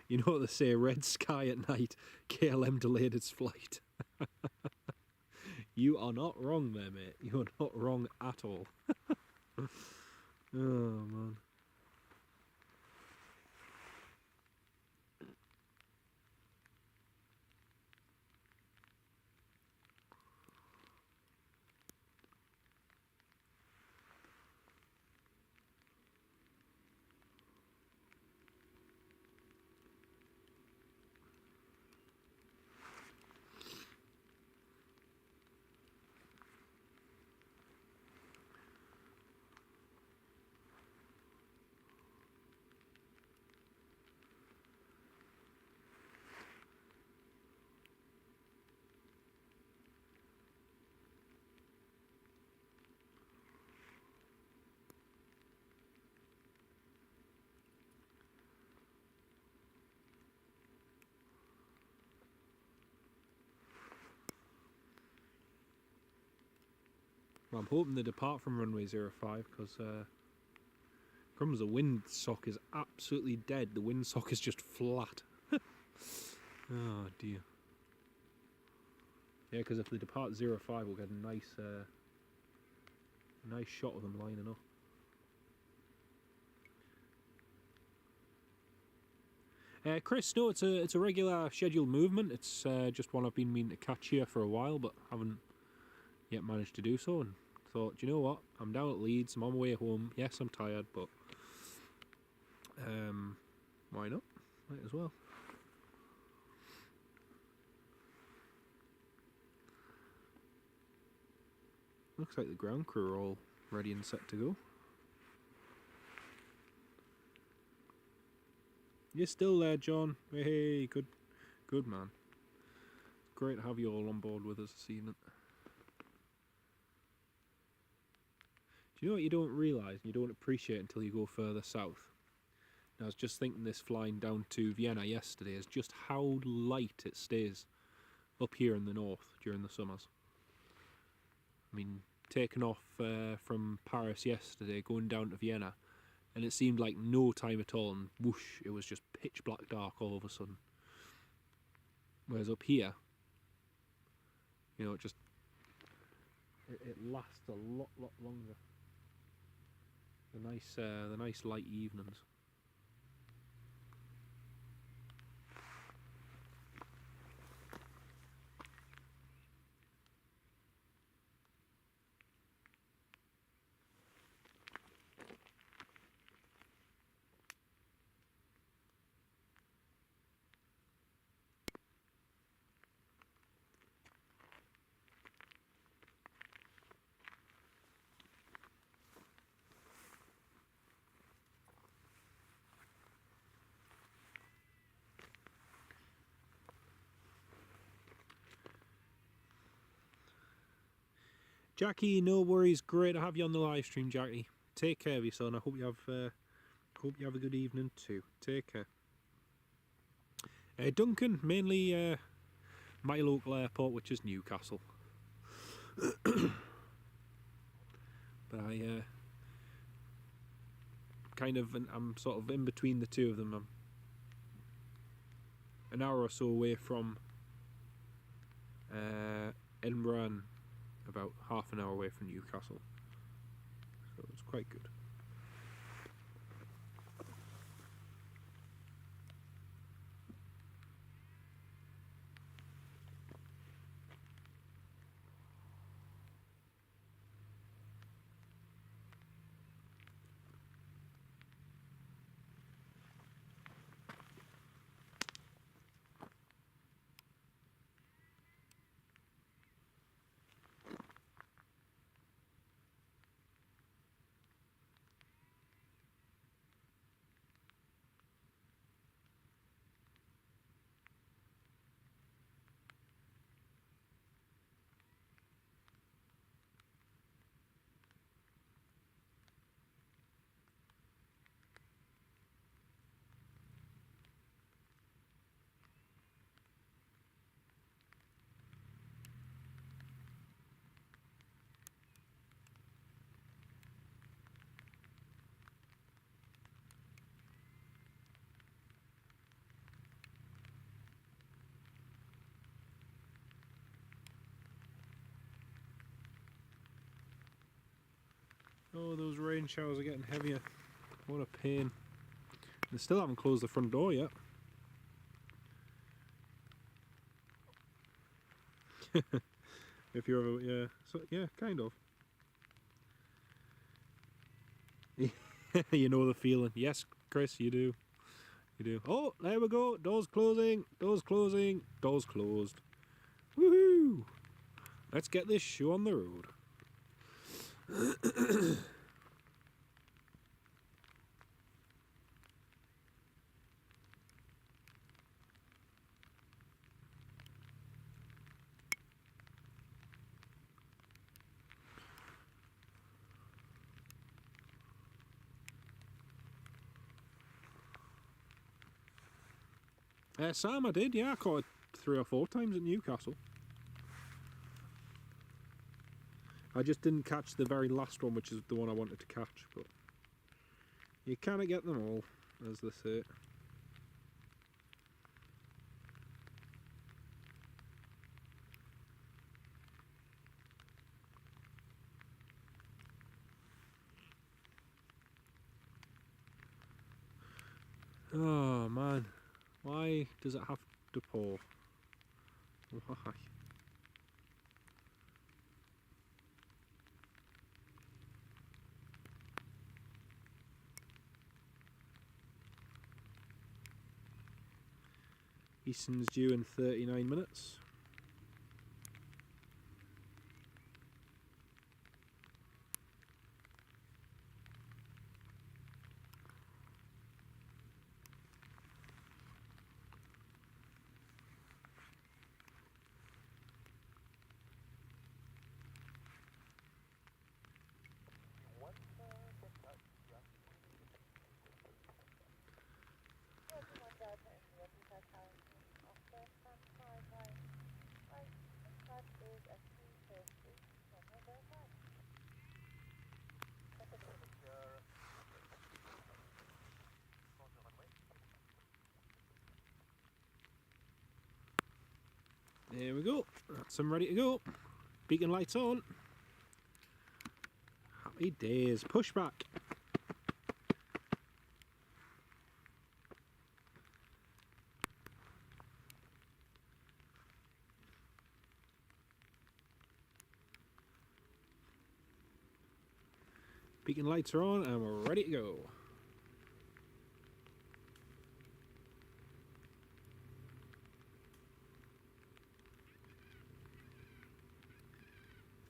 You know what they say, red sky at night, KLM delayed its flight. You are not wrong there, mate. You are not wrong at all. Oh, man. Well, I'm hoping they depart from runway 05 because Crumbs, the windsock is absolutely dead. The windsock is just flat. Oh dear. Yeah, because if they depart 05, we'll get a nice shot of them lining up. Chris, no, it's a regular scheduled movement. It's just one I've been meaning to catch here for a while, but haven't yet managed to do so. And thought, do you know what? I'm down at Leeds. I'm on my way home. Yes, I'm tired, but why not? Might as well. Looks like the ground crew are all ready and set to go. You're still there, John. Hey, good man. Great to have you all on board with us this evening. Do you know what you don't realise and you don't appreciate until you go further south? And I was just thinking this flying down to Vienna yesterday is just how light it stays up here in the north during the summers. I mean, taking off from Paris yesterday, going down to Vienna, and it seemed like no time at all, and whoosh, it was just pitch black dark all of a sudden. Whereas up here, you know, it lasts a lot longer. The nice light evenings. Jackie, no worries. Great to have you on the live stream, Jackie. Take care of your son. I hope you have a good evening too. Take care. Duncan, mainly my local airport, which is Newcastle. But I'm sort of in between the two of them. I'm an hour or so away from Edinburgh and about half an hour away from Newcastle, so it's quite good. Oh, those rain showers are getting heavier. What a pain. They still haven't closed the front door yet. If you're ever, yeah, so, yeah, kind of. You know the feeling. Yes, Chris, you do. You do. Oh, there we go. Doors closing. Doors closing. Doors closed. Woohoo! Let's get this show on the road. Sam, I did, yeah. I caught it 3 or 4 times at Newcastle. I just didn't catch the very last one, which is the one I wanted to catch, but you cannot get them all, as they say. Oh man, why does it have to pour? Why? Easton's due in 39 minutes. There we go. That's them ready to go. Beacon lights on. Happy days. Push back. Beacon lights are on and we're ready to go.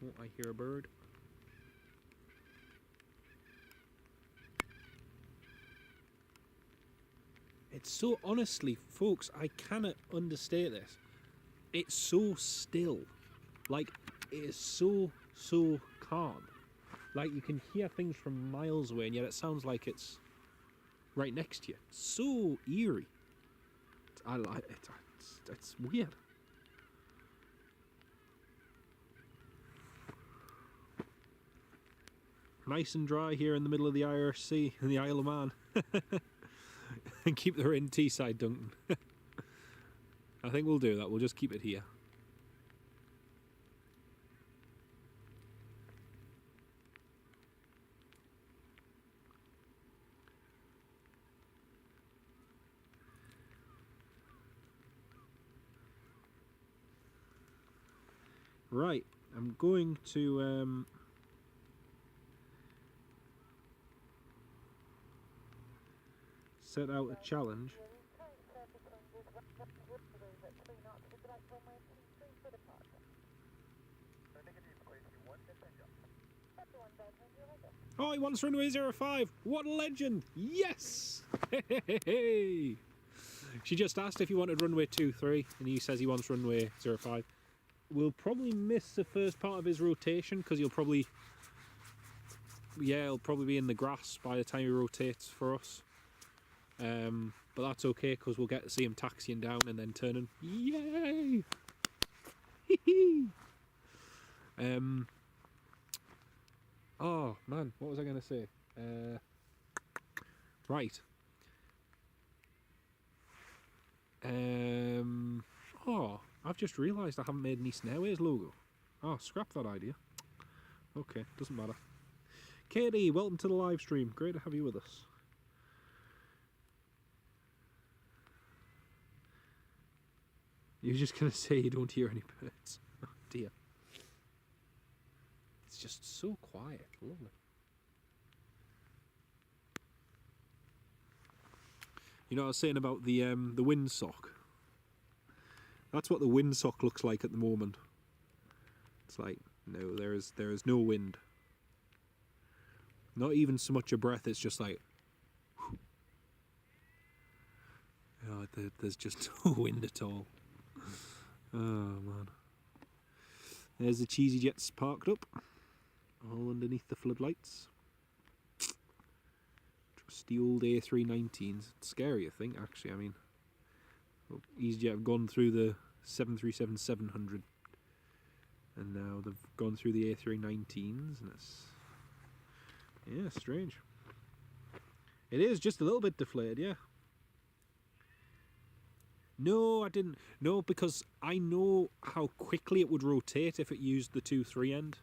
Oh, I hear a bird. It's so, honestly, folks, I cannot understate this. It's so still. Like, it is so calm. Like, you can hear things from miles away, and yet it sounds like it's right next to you. So eerie. I like it. It's weird. Nice and dry here in the middle of the Irish Sea in the Isle of Man. And keep the rain Teesside, Duncan. I think we'll do that. We'll just keep it here. Right, I'm going to set out a challenge. Oh, he wants runway 05. What a legend! Yes! Hey! She just asked if he wanted runway 23, and he says he wants runway 05. We'll probably miss the first part of his rotation because he'll probably be in the grass by the time he rotates for us. But that's okay because we'll get to see him taxiing down and then turning. Yay! Oh man, what was I going to say? Right. Oh, I've just realised I haven't made an Eastern Airways logo. Oh, scrap that idea. Okay, doesn't matter. Katie, welcome to the live stream. Great to have you with us. You're just going to say you don't hear any birds. Oh dear. It's just so quiet. Lovely. You know what I was saying about the windsock? That's what the windsock looks like at the moment. It's like, no, there is no wind. Not even so much a breath, it's just like... Oh, there's just no wind at all. Oh, man. There's the Cheesy Jets parked up. All underneath the floodlights. Trusty old A319s. It's scary, I think, actually. I mean, EasyJet have gone through the 737-700. And now they've gone through the A319s, and it's... Yeah, strange. It is just a little bit deflated, yeah. No, I didn't. No, because I know how quickly it would rotate if it used the 2-3 end.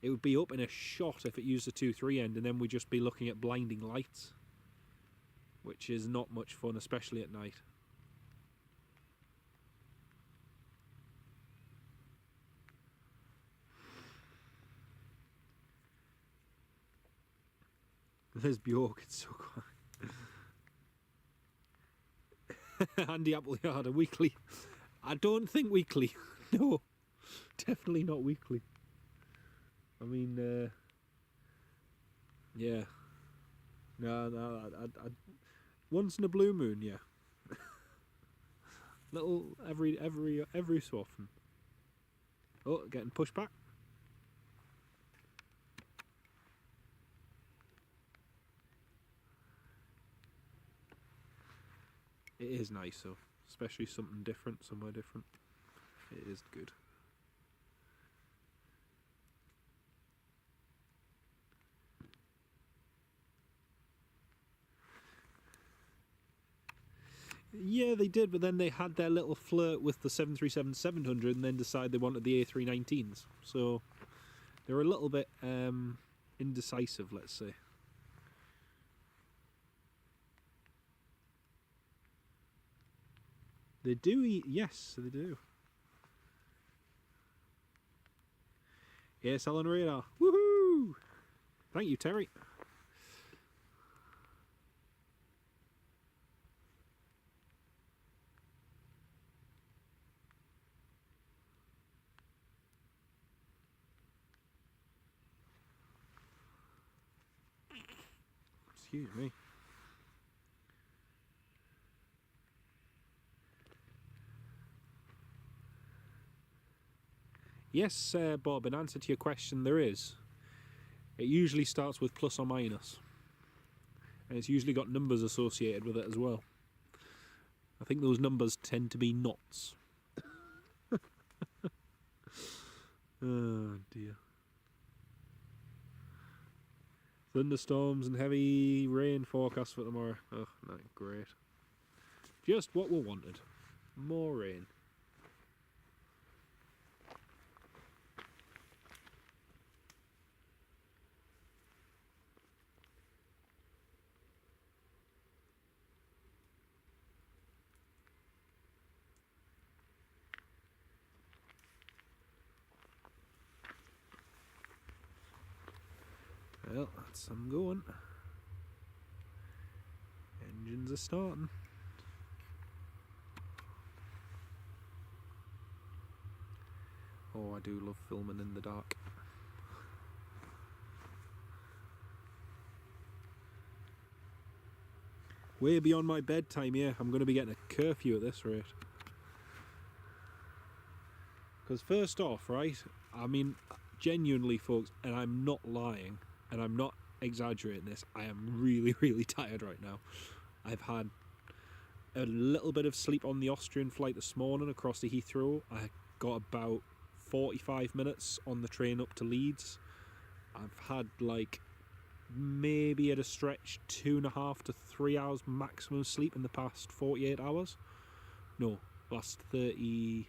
It would be up in a shot if it used the 2-3 end, and then we'd just be looking at blinding lights. Which is not much fun, especially at night. There's Bjork, it's so quiet. Andy Appleyard, a weekly. I don't think weekly. No, definitely not weekly. I mean, yeah. No, I once in a blue moon, yeah. Little every so often. Oh, getting pushed back. It is nice though, especially something different, somewhere different. It is good. Yeah, they did, but then they had their little flirt with the 737-700 and then decided they wanted the A319s. So they were a little bit indecisive, let's say. They do eat, yes, they do. Yes, Alan Radar. Woohoo! Thank you, Terry. Excuse me. Yes, Bob, in answer to your question, there is. It usually starts with plus or minus. And it's usually got numbers associated with it as well. I think those numbers tend to be knots. Oh dear. Thunderstorms and heavy rain forecast for tomorrow. Oh, not great. Just what we wanted. More rain. Well, that's some going. Engines are starting. Oh, I do love filming in the dark. Way beyond my bedtime, yeah. I'm going to be getting a curfew at this rate. Because first off, right, I mean, genuinely, folks, and I'm not lying, and I'm not exaggerating this, I am really, really tired right now. I've had a little bit of sleep on the Austrian flight this morning across to Heathrow. I got about 45 minutes on the train up to Leeds. I've had like maybe at a stretch 2.5 to 3 hours maximum sleep in the past 48 hours. No, last 30...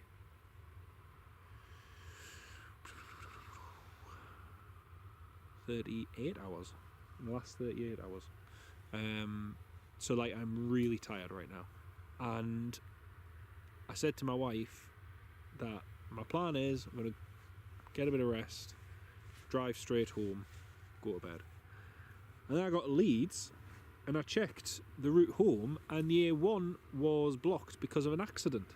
38 hours. In the last 38 hours. So like I'm really tired right now. And I said to my wife that my plan is I'm going to get a bit of rest, drive straight home, go to bed. And then I got to Leeds and I checked the route home and the A1 was blocked because of an accident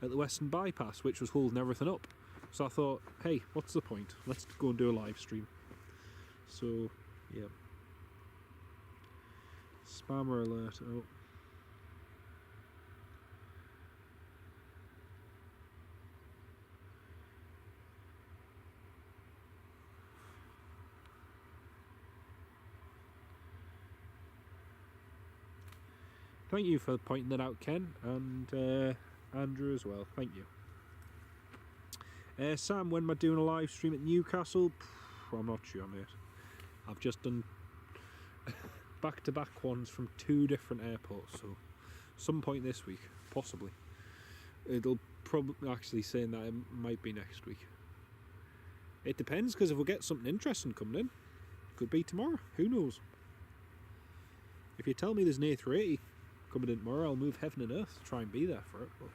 at the Western Bypass, which was holding everything up. So I thought, hey, what's the point? Let's go and do a live stream. So, yeah. Spammer alert. Oh. Thank you for pointing that out, Ken, and Andrew as well. Thank you. Sam, when am I doing a live stream at Newcastle? I'm not sure, mate. I've just done back-to-back ones from 2 different airports, so some point this week, possibly. It'll probably, actually saying that it might be next week. It depends, because if we get something interesting coming in, could be tomorrow. Who knows? If you tell me there's an A380 coming in tomorrow, I'll move heaven and earth to try and be there for it, but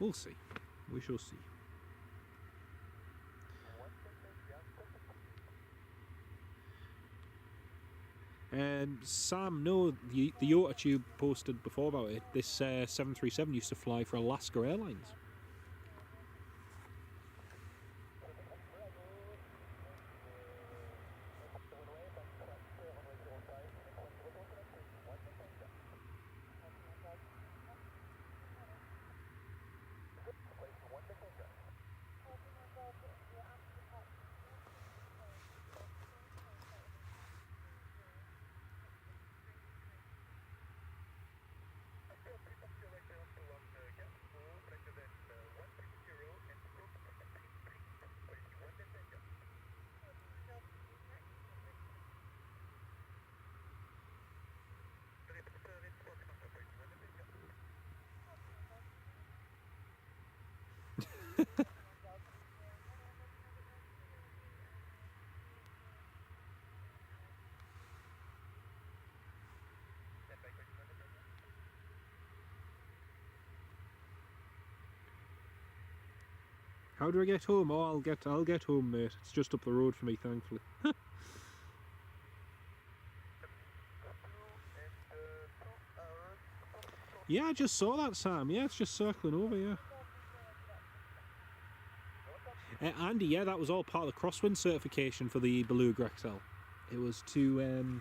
we'll see. We shall see. And Sam, no, the Yota Tube posted before about it. This 737 used to fly for Alaska Airlines. How do I get home? Oh, I'll get home, mate. It's just up the road for me, thankfully. Yeah, I just saw that, Sam. Yeah, it's just circling over, yeah. Andy, yeah, that was all part of the crosswind certification for the Beluga XL. It was to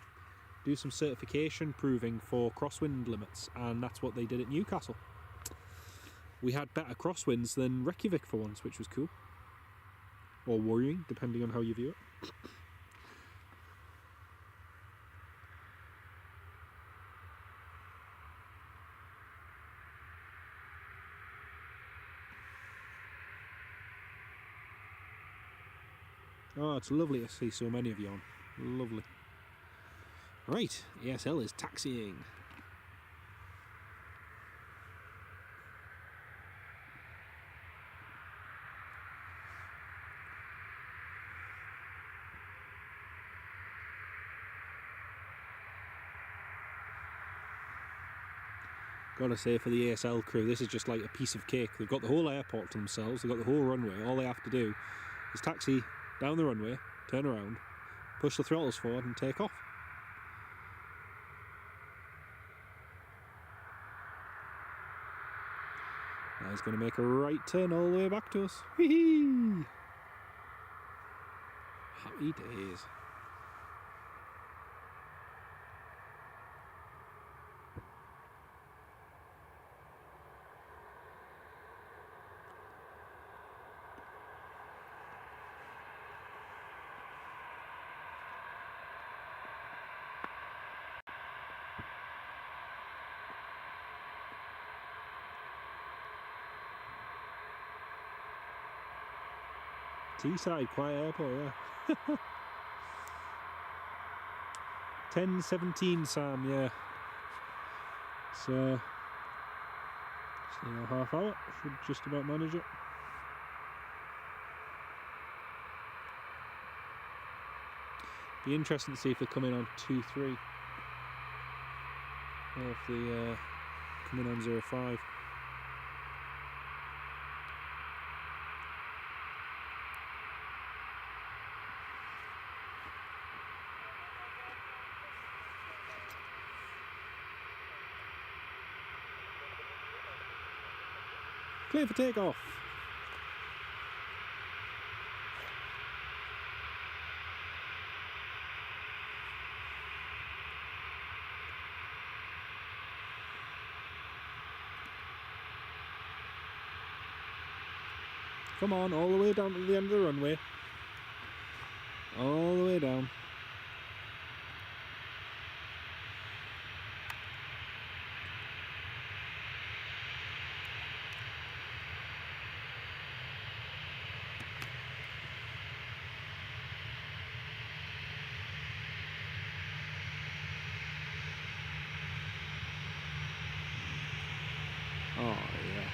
do some certification proving for crosswind limits, and that's what they did at Newcastle. We had better crosswinds than Reykjavik for once, which was cool. Or worrying, depending on how you view it. Oh, it's lovely to see so many of you on. Lovely. Right, ASL is taxiing. Gotta say, for the ASL crew, this is just like a piece of cake. They've got the whole airport to themselves, they've got the whole runway. All they have to do is taxi down the runway, turn around, push the throttles forward and take off. Now he's going to make a right turn all the way back to us. Whee! Happy days. Teesside, quiet airport, yeah. 10:17, Sam, yeah. So, half hour, should just about manage it. Be interesting to see if they come in on 2-3 or if they come in on 0-5. Clear for takeoff. Come on, all the way down to the end of the runway. All the way down. Oh, yes.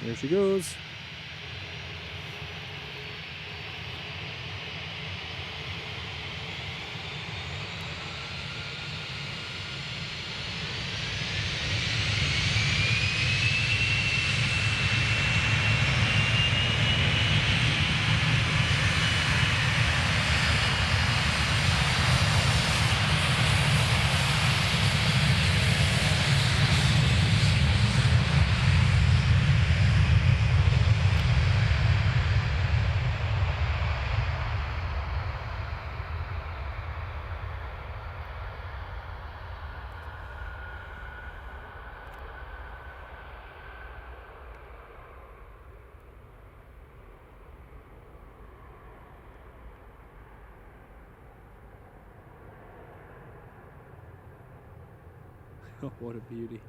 There she goes. Oh, what a beauty.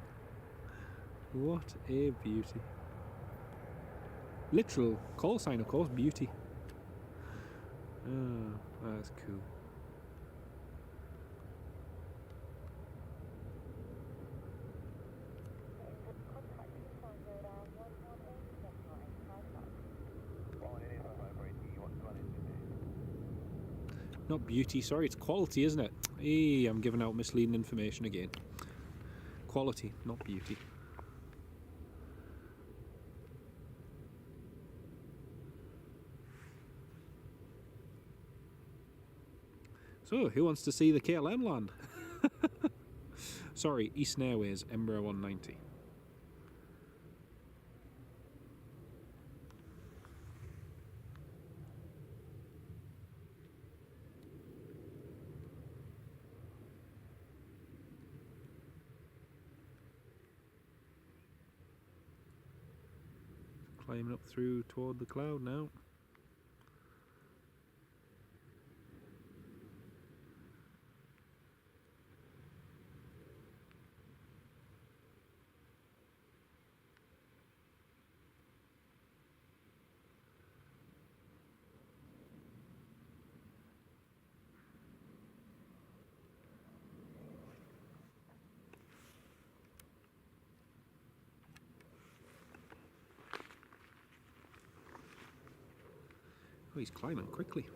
What a beauty. Literal call sign, of course, beauty. Oh, that's cool. Not beauty, sorry, it's quality, isn't it? Hey, I'm giving out misleading information again. Quality, not beauty. So, who wants to see the KLM land? Sorry, Eastern Airways, Embraer 190. Climbing up through toward the cloud now. he's climbing quickly.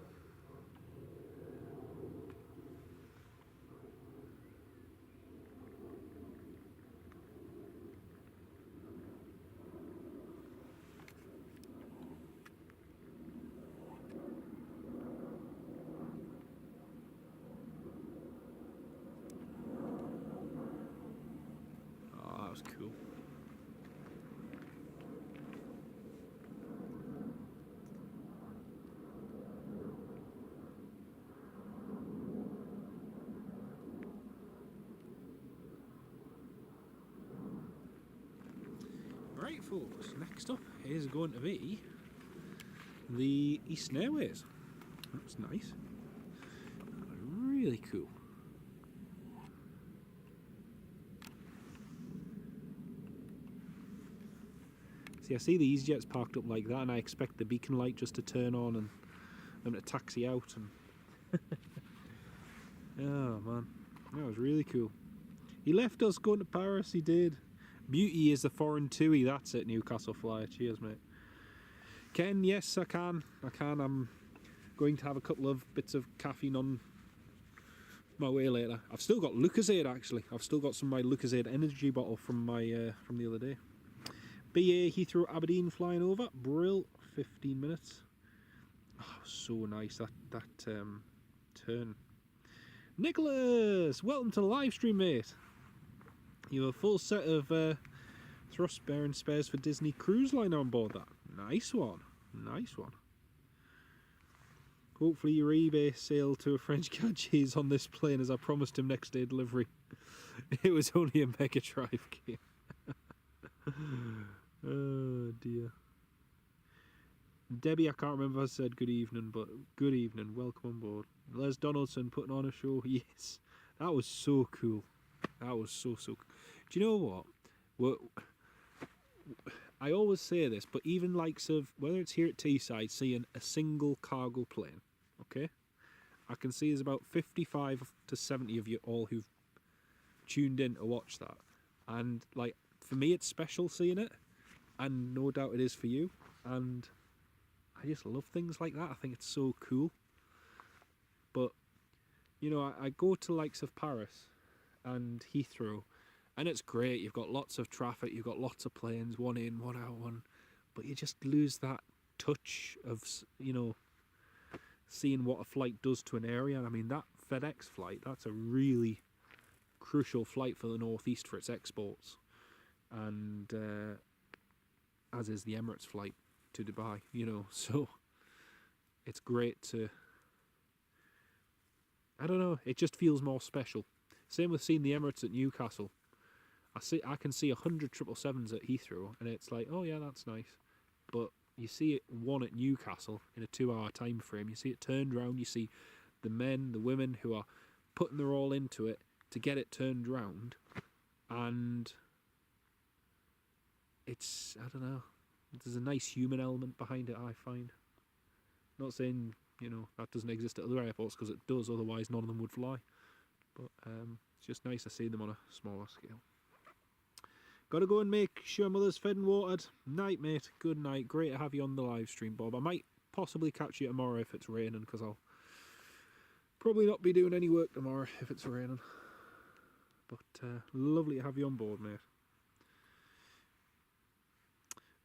Oh, that was cool. Right, folks, next up is going to be the Eastern Airways. That's nice. That's really cool. See, I see the EasyJets parked up like that, and I expect the beacon light just to turn on and them to taxi out. And oh man, that was really cool. He left us going to Paris. He did. Beauty is the foreign TUI. That's it. Newcastle Flyer. Cheers, mate. Ken, yes, I can. I'm going to have a couple of bits of caffeine on my way later. I've still got Lucozade actually. I've still got some of my Lucozade energy bottle from my from the other day. BA Heathrow Aberdeen flying over. Brill, 15 minutes. Oh, so nice that turn. Nicholas, welcome to the live stream, mate. You have a full set of thrust bearing spares for Disney Cruise Line on board that. Nice one. Nice one. Hopefully your eBay sale to a French gadget is on this plane as I promised him next day delivery. It was only a Mega Drive game. Oh dear. Debbie, I can't remember if I said good evening, but good evening, welcome on board. Les Donaldson putting on a show, yes. That was so cool. That was so cool. Do you know what? Well, I always say this, but even likes of, whether it's here at Teesside, seeing a single cargo plane, okay? I can see there's about 55 to 70 of you all who've tuned in to watch that. And, like, for me it's special seeing it, and no doubt it is for you. And I just love things like that. I think it's so cool. But, you know, I go to likes of Paris and Heathrow, and it's great. You've got lots of traffic, you've got lots of planes, one in, one out, one. But you just lose that touch of, you know, seeing what a flight does to an area. I mean, that Fedex flight, that's a really crucial flight for the Northeast for its exports. And as is the Emirates flight to Dubai, you know. So it's great to, I don't know, it just feels more special. Same with seeing the Emirates at Newcastle. I can see 100 777s at Heathrow, and it's like, oh yeah, that's nice. But you see it one at Newcastle in a 2-hour time frame. You see it turned round. You see the men, the women who are putting their all into it to get it turned round, and it's, I don't know. There's a nice human element behind it, I find. Not saying, you know, that doesn't exist at other airports, because it does. Otherwise, none of them would fly. But it's just nice to see them on a smaller scale. Got to go and make sure Mother's fed and watered. Night, mate. Good night. Great to have you on the live stream, Bob. I might possibly catch you tomorrow if it's raining, because I'll probably not be doing any work tomorrow if it's raining. But lovely to have you on board, mate.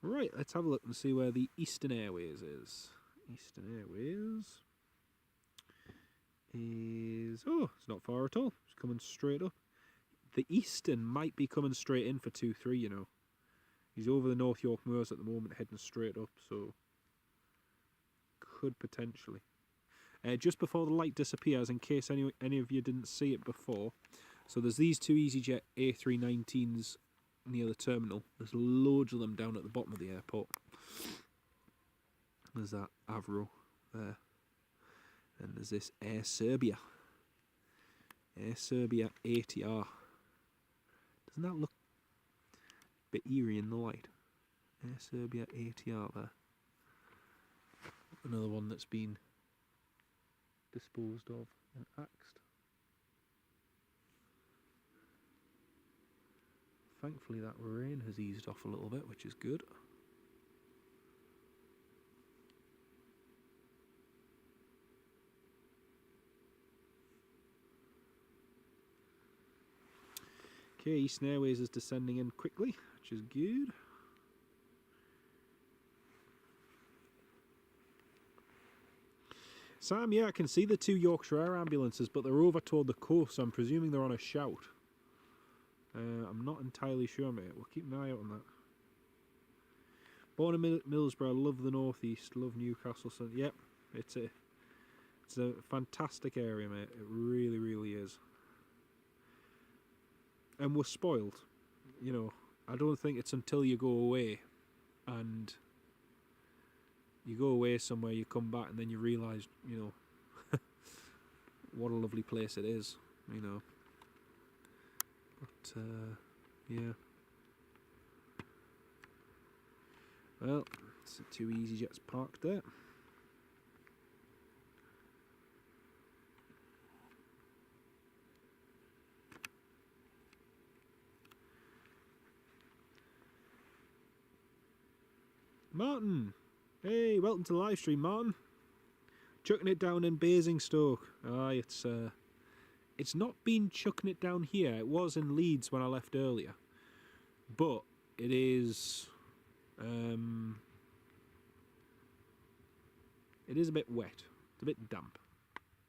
Right, let's have a look and see where the Eastern Airways is. Eastern Airways is... oh, it's not far at all. It's coming straight up. The Eastern might be coming straight in for 2-3, you know. He's over the North York Moors at the moment, heading straight up, so could potentially. Just before the light disappears, in case any of you didn't see it before, so there's these two EasyJet A319s near the terminal. There's loads of them down at the bottom of the airport. There's that Avro there. And there's this Air Serbia. Air Serbia ATR. Doesn't that look a bit eerie in the light? Air Serbia ATR there. Another one that's been disposed of and axed. Thankfully that rain has eased off a little bit, which is good. Okay, East Airways is descending in quickly, which is good. Sam, yeah, I can see the 2 Yorkshire Air ambulances, but they're over toward the coast, so I'm presuming they're on a shout. I'm not entirely sure, mate. We'll keep an eye out on that. Born in Middlesbrough, love the northeast, love Newcastle. So, yep, it's a fantastic area, mate. It really, really is. And we're spoiled. You know, I don't think it's until you go away and you go away somewhere, you come back, and then you realise, you know, what a lovely place it is, you know. But, yeah. Well, it's 2 EasyJets parked there. Martin! Hey, welcome to the live stream, Martin. Chucking it down in Basingstoke. Aye, it's not been chucking it down here. It was in Leeds when I left earlier. But it is it is a bit wet. It's a bit damp.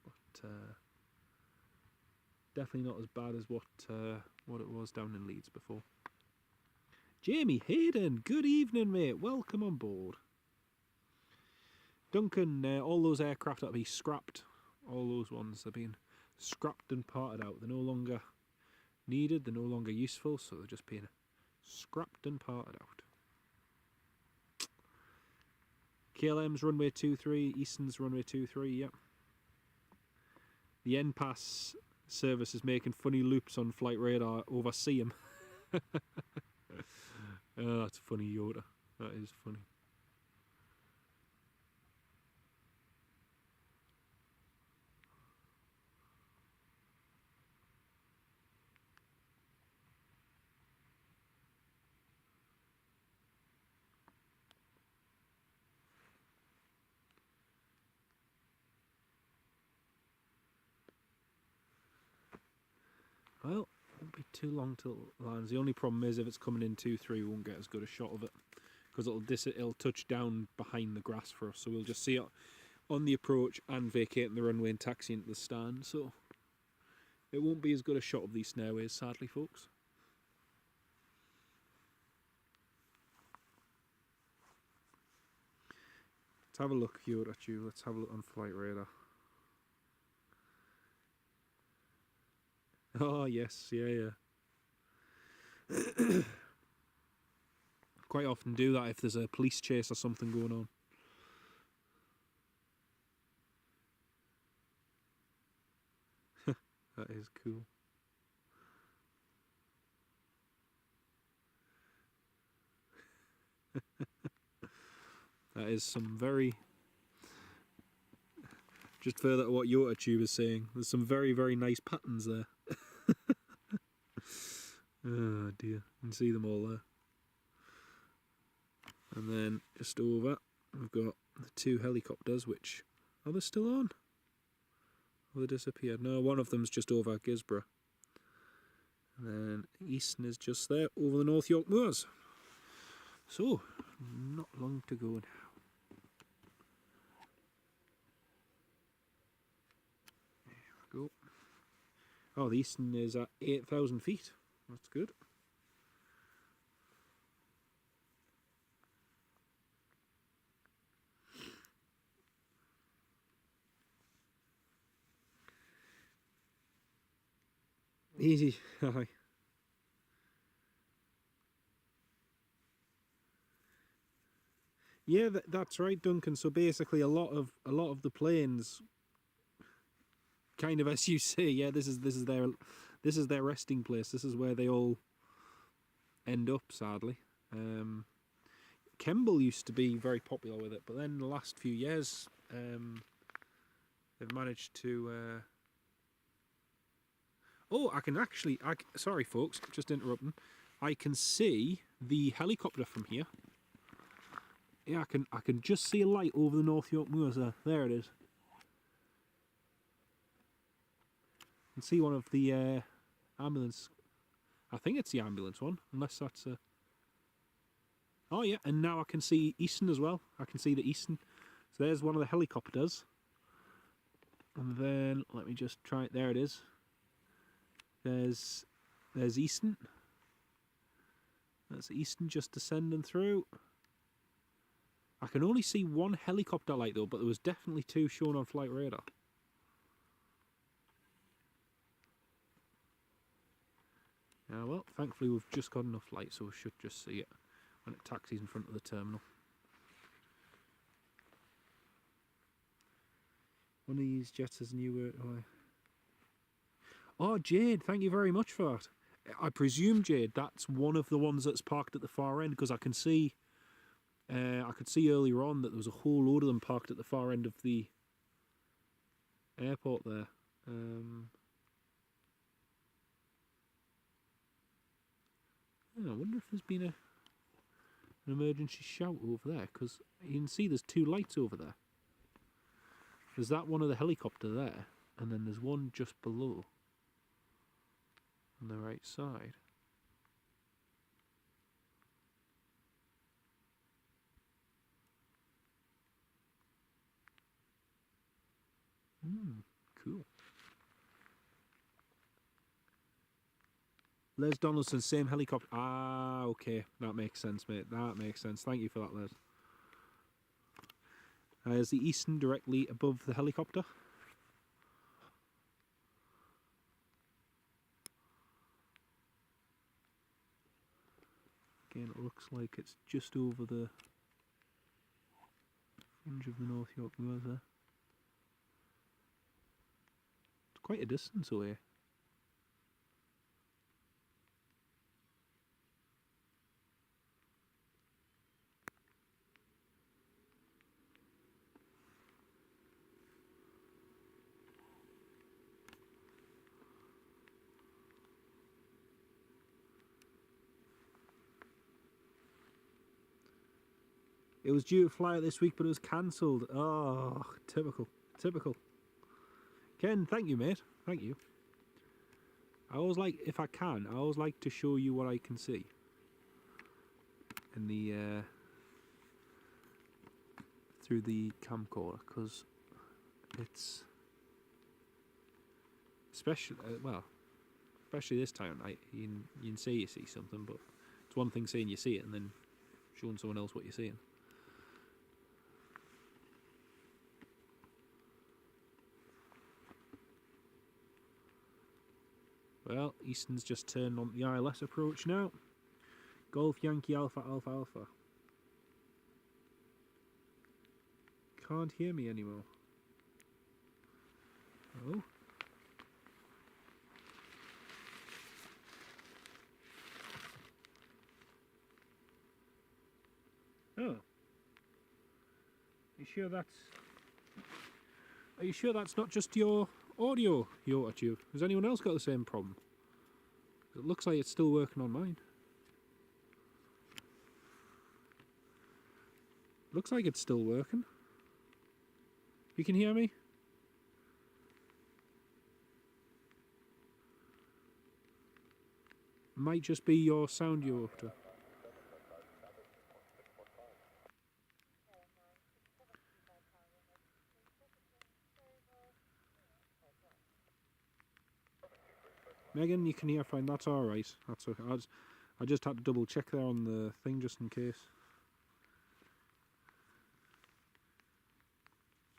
But definitely not as bad as what it was down in Leeds before. Jamie Hayden, good evening, mate. Welcome on board. Duncan, all those aircraft that be scrapped, all those ones have been scrapped and parted out. They're no longer needed, they're no longer useful, so they're just being scrapped and parted out. KLM's runway 23, Easton's runway 23, yep. The NPAS service is making funny loops on flight radar over Seaham. Oh, that's funny, Yoda. That is funny. Well, it won't be too long till it lands. The only problem is if it's coming in 2-3, we won't get as good a shot of it because it'll touch down behind the grass for us. So we'll just see it on the approach and vacating the runway and taxiing to the stand. So it won't be as good a shot of these snareways, sadly, folks. Let's have a look here at you. Let's have a look on flight radar. Oh, yes, yeah. Quite often do that if there's a police chase or something going on. That is cool. That is some very... Just further to what YouTube is saying, there's some very, very nice patterns there. Oh dear, you can see them all there. And then just over, we've got the 2 helicopters, which, are they still on? Oh, they disappeared. No, one of them's just over Gisborough. And then Easton is just there, over the North York Moors. So, not long to go now. There we go. Oh, the Easton is at 8,000 feet. That's good. Easy. Aye. Yeah, that's right, Duncan. So basically, a lot of the planes, kind of as you say, yeah, this is their resting place. This is where they all end up. Sadly, Kemble used to be very popular with it, but then the last few years, they've managed to. Oh, I can actually. Sorry, folks, just interrupting. I can see the helicopter from here. Yeah, I can just see a light over the North York Moors there. There it is. I can see one of the ambulance I think it's the ambulance one, unless that's a... Oh yeah, and now I can see Easton as well. I can see the Easton. So there's one of the helicopters. And then, let me just try it. There it is. There's Easton. That's Easton just descending through. I can only see one helicopter light though, but there was definitely two shown on flight radar. Yeah, well, thankfully we've just got enough light, so we should just see it when it taxis in front of the terminal. One of these jets has new... Oh, Jade, thank you very much for that. I presume, Jade, that's one of the ones that's parked at the far end, because I can see... I could see earlier on that there was a whole load of them parked at the far end of the airport there. I wonder if there's been an emergency shout over there, because you can see there's two lights over there. There's that one of the helicopter there, and then there's one just below on the right side. Cool. Les Donaldson, same helicopter. Ah, okay. That makes sense, mate. That makes sense. Thank you for that, Les. Is the Easton directly above the helicopter? Again, it looks like it's just over the fringe of the North York Moors there. It's quite a distance away. It was due to fly out this week, but it was cancelled. Oh, typical. Typical. Ken, thank you, mate. Thank you. I always like, if I can, I always like to show you what I can see. In the, through the camcorder, because it's, especially, well, especially this time of night, you can say you see something, but it's one thing saying you see it and then showing someone else what you're seeing. Well, Easton's just turned on the ILS approach now. Golf Yankee Alpha Alpha Alpha. Can't hear me anymore. Oh. Oh. Are you sure that's not just your audio tube? Has anyone else got the same problem? It looks like it's still working on mine. Looks like it's still working. You can hear me? Might just be your sound you're up to. Megan, you can hear fine. That's all right. That's okay. I just had to double check there on the thing just in case.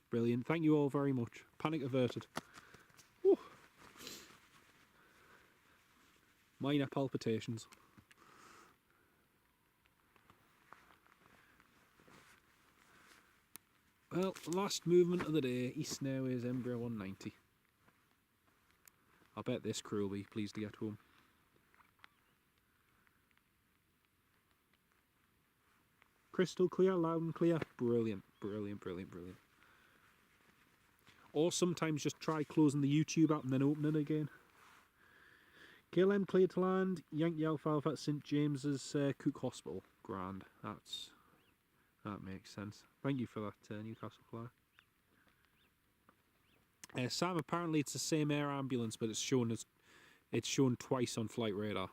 Brilliant. Thank you all very much. Panic averted. Whew. Minor palpitations. Well, last movement of the day. East Airways Embraer 190. I bet this crew will be pleased to get home. Crystal clear, loud and clear. Brilliant, brilliant, brilliant, brilliant. Or sometimes just try closing the YouTube app and then opening it again. KLM clear to land. Yankee Alpha Alpha at St James's Cook Hospital. Grand. That makes sense. Thank you for that, Newcastle flyer. Sam, apparently it's the same air ambulance, but it's shown twice on flight radar.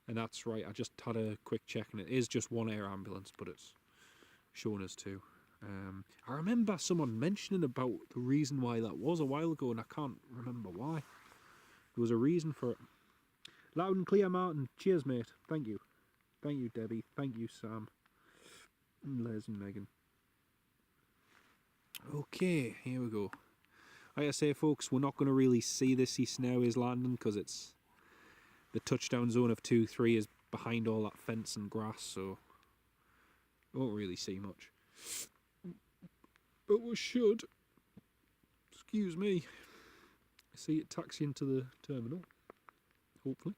And that's right, I just had a quick check and it is just one air ambulance, but it's showing us two. I remember someone mentioning about the reason why that was a while ago, and I can't remember why. There was a reason for it. Loud and clear, Martin. Cheers, mate. Thank you. Thank you, Debbie. Thank you, Sam. And Les and Megan. Okay, here we go. Like I say, folks, we're not going to really see this East Airways landing because it's the touchdown zone of 2-3 is behind all that fence and grass, so won't really see much. But we should, excuse me, see it taxi into the terminal, hopefully.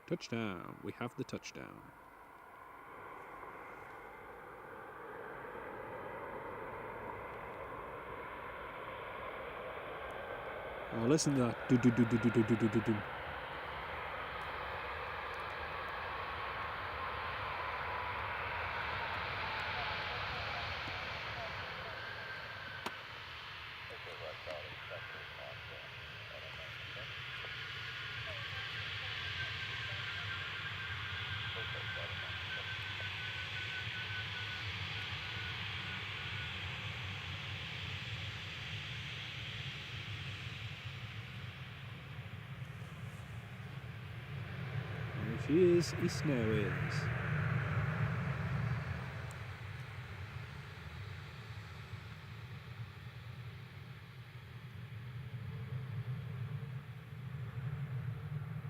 Touchdown. We have the touchdown. Oh, listen to that. Do do do do do do do do do do. She is East Airways.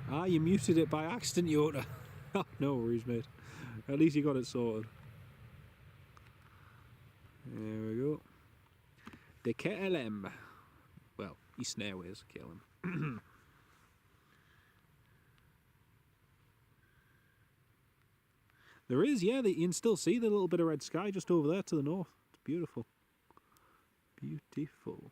Ah, you muted it by accident, Yoda. No worries, mate. At least you got it sorted. There we go. The KLM. Well, East Airways KLM. There is, yeah, you can still see the little bit of red sky just over there to the north. It's beautiful. Beautiful.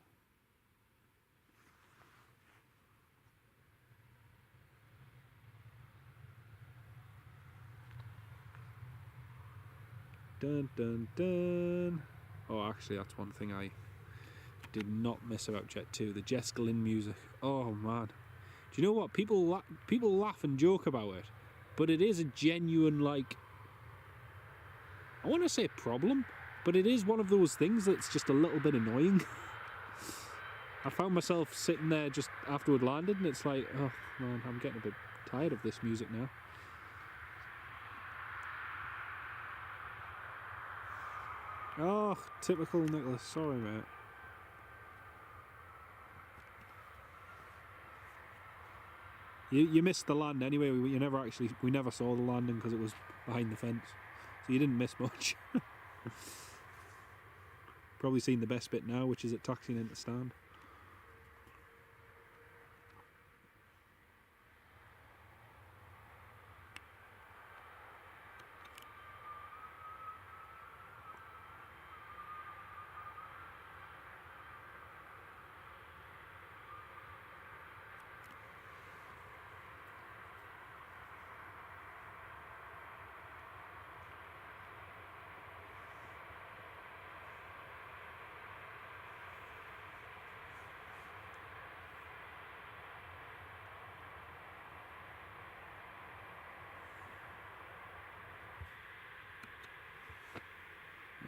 Dun dun dun. Oh, actually, that's one thing I did not miss about Jet 2. The Jessica Lynn music. Oh, man. Do you know what? People laugh and joke about it, but it is a genuine, like, I want to say problem, but it is one of those things that's just a little bit annoying. I found myself sitting there just after we'd landed, and it's like, oh man, I'm getting a bit tired of this music now. Oh, typical Nicholas. Sorry, mate. You missed the land anyway. We never saw the landing because it was behind the fence. So you didn't miss much. Probably seen the best bit now, which is it taxiing into stand.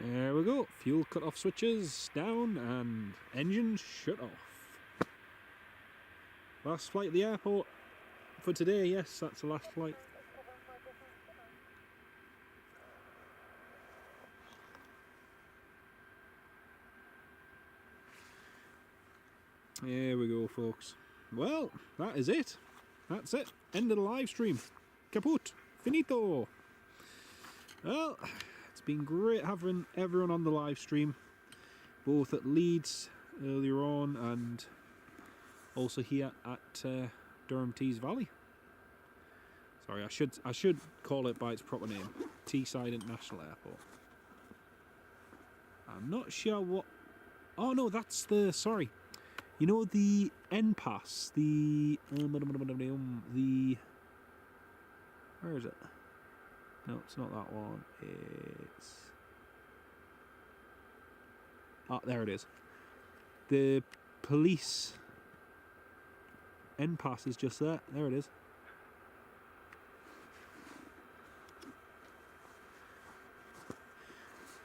There we go. Fuel cut-off switches down and engine shut off. Last flight at the airport for today. Yes, that's the last flight. There we go, folks. Well, that is it. That's it. End of the live stream. Kaput. Finito! Well, it's been great having everyone on the live stream, both at Leeds earlier on and also here at Durham Tees Valley. Sorry, I should call it by its proper name, Teesside International Airport. I'm not sure what... Oh no, that's the... Sorry. You know the N-Pass, the... Where is it? No, it's not that one. It's... Ah, there it is. The police N-Pass is just there. There it is.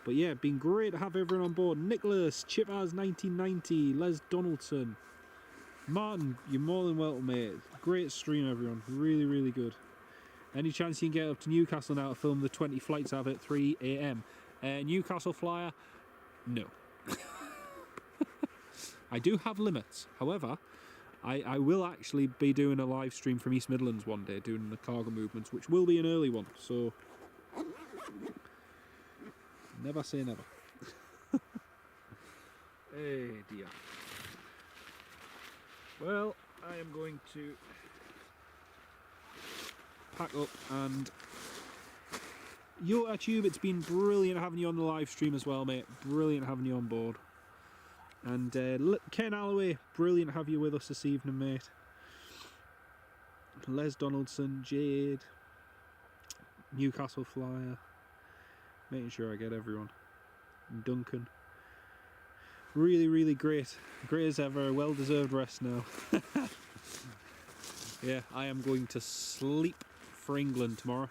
But yeah, been great to have everyone on board. Nicholas, Chipaz1990, Les Donaldson, Martin, you're more than welcome, mate. Great stream, everyone. Really, really good. Any chance you can get up to Newcastle now to film the 20 flights I have at 3 AM? Newcastle flyer? No. I do have limits. However, I will actually be doing a live stream from East Midlands one day, doing the cargo movements, which will be an early one. So, never say never. Hey dear. Well, I am going to pack up and YouTube, it's been brilliant having you on the live stream as well, mate. Brilliant having you on board. And Ken Alloway, brilliant to have you with us this evening, mate. Les Donaldson, Jade, Newcastle Flyer, making sure I get everyone. And Duncan. Really, really great. Great as ever. Well deserved rest now. Yeah, I am going to sleep for England tomorrow.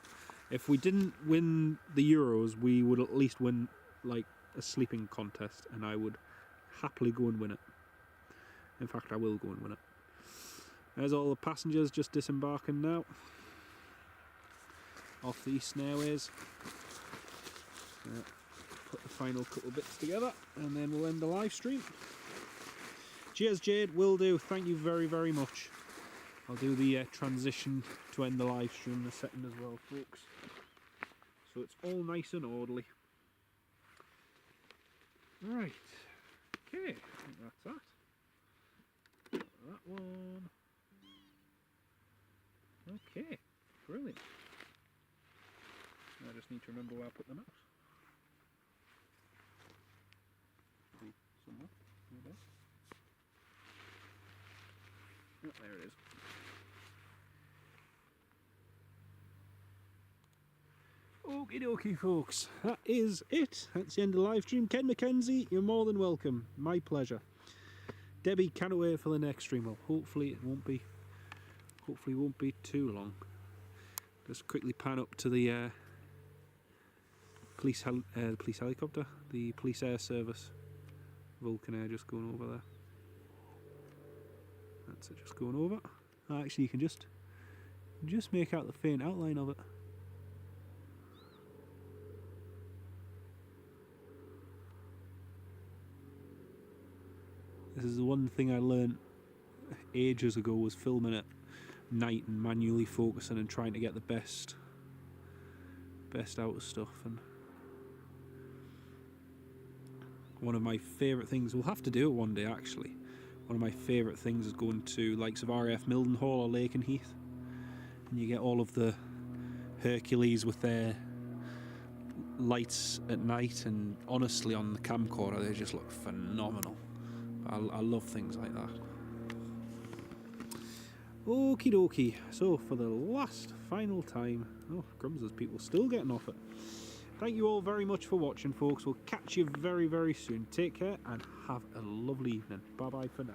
If we didn't win the Euros, we would at least win like a sleeping contest, and I would happily go and win it. In fact, I will go and win it. There's all the passengers just disembarking now. Off the Eastern Airways. Put the final couple bits together and then we'll end the live stream. Cheers, Jade, will do. Thank you very, very much. I'll do the transition to end the live stream in a second as well, folks. So it's all nice and orderly. Right. Okay, I think that's that. That one. Okay, brilliant. I just need to remember where I put them out. Somewhere. Oh, there it is. Okie dokie, folks. That is it. That's the end of the live stream. Ken McKenzie, you're more than welcome. My pleasure. Debbie, can't wait for the next stream. Well, hopefully it won't be. Hopefully it won't be too long. Just quickly pan up to the police helicopter, the police air service. Vulcan Air just going over there. That's it, just going over. Actually, you can just make out the faint outline of it. This is the one thing I learned ages ago, was filming at night and manually focusing and trying to get the best out of stuff. And one of my favourite things, we'll have to do it one day actually, one of my favourite things is going to likes of RAF Mildenhall or Lakenheath, and you get all of the Hercules with their lights at night, and honestly on the camcorder they just look phenomenal. I love things like that. Okie dokie, so for the last final time, oh crumbs, there's people still getting off it. Thank you all very much for watching, folks. We'll catch you very, very soon. Take care and have a lovely evening. Bye bye for now.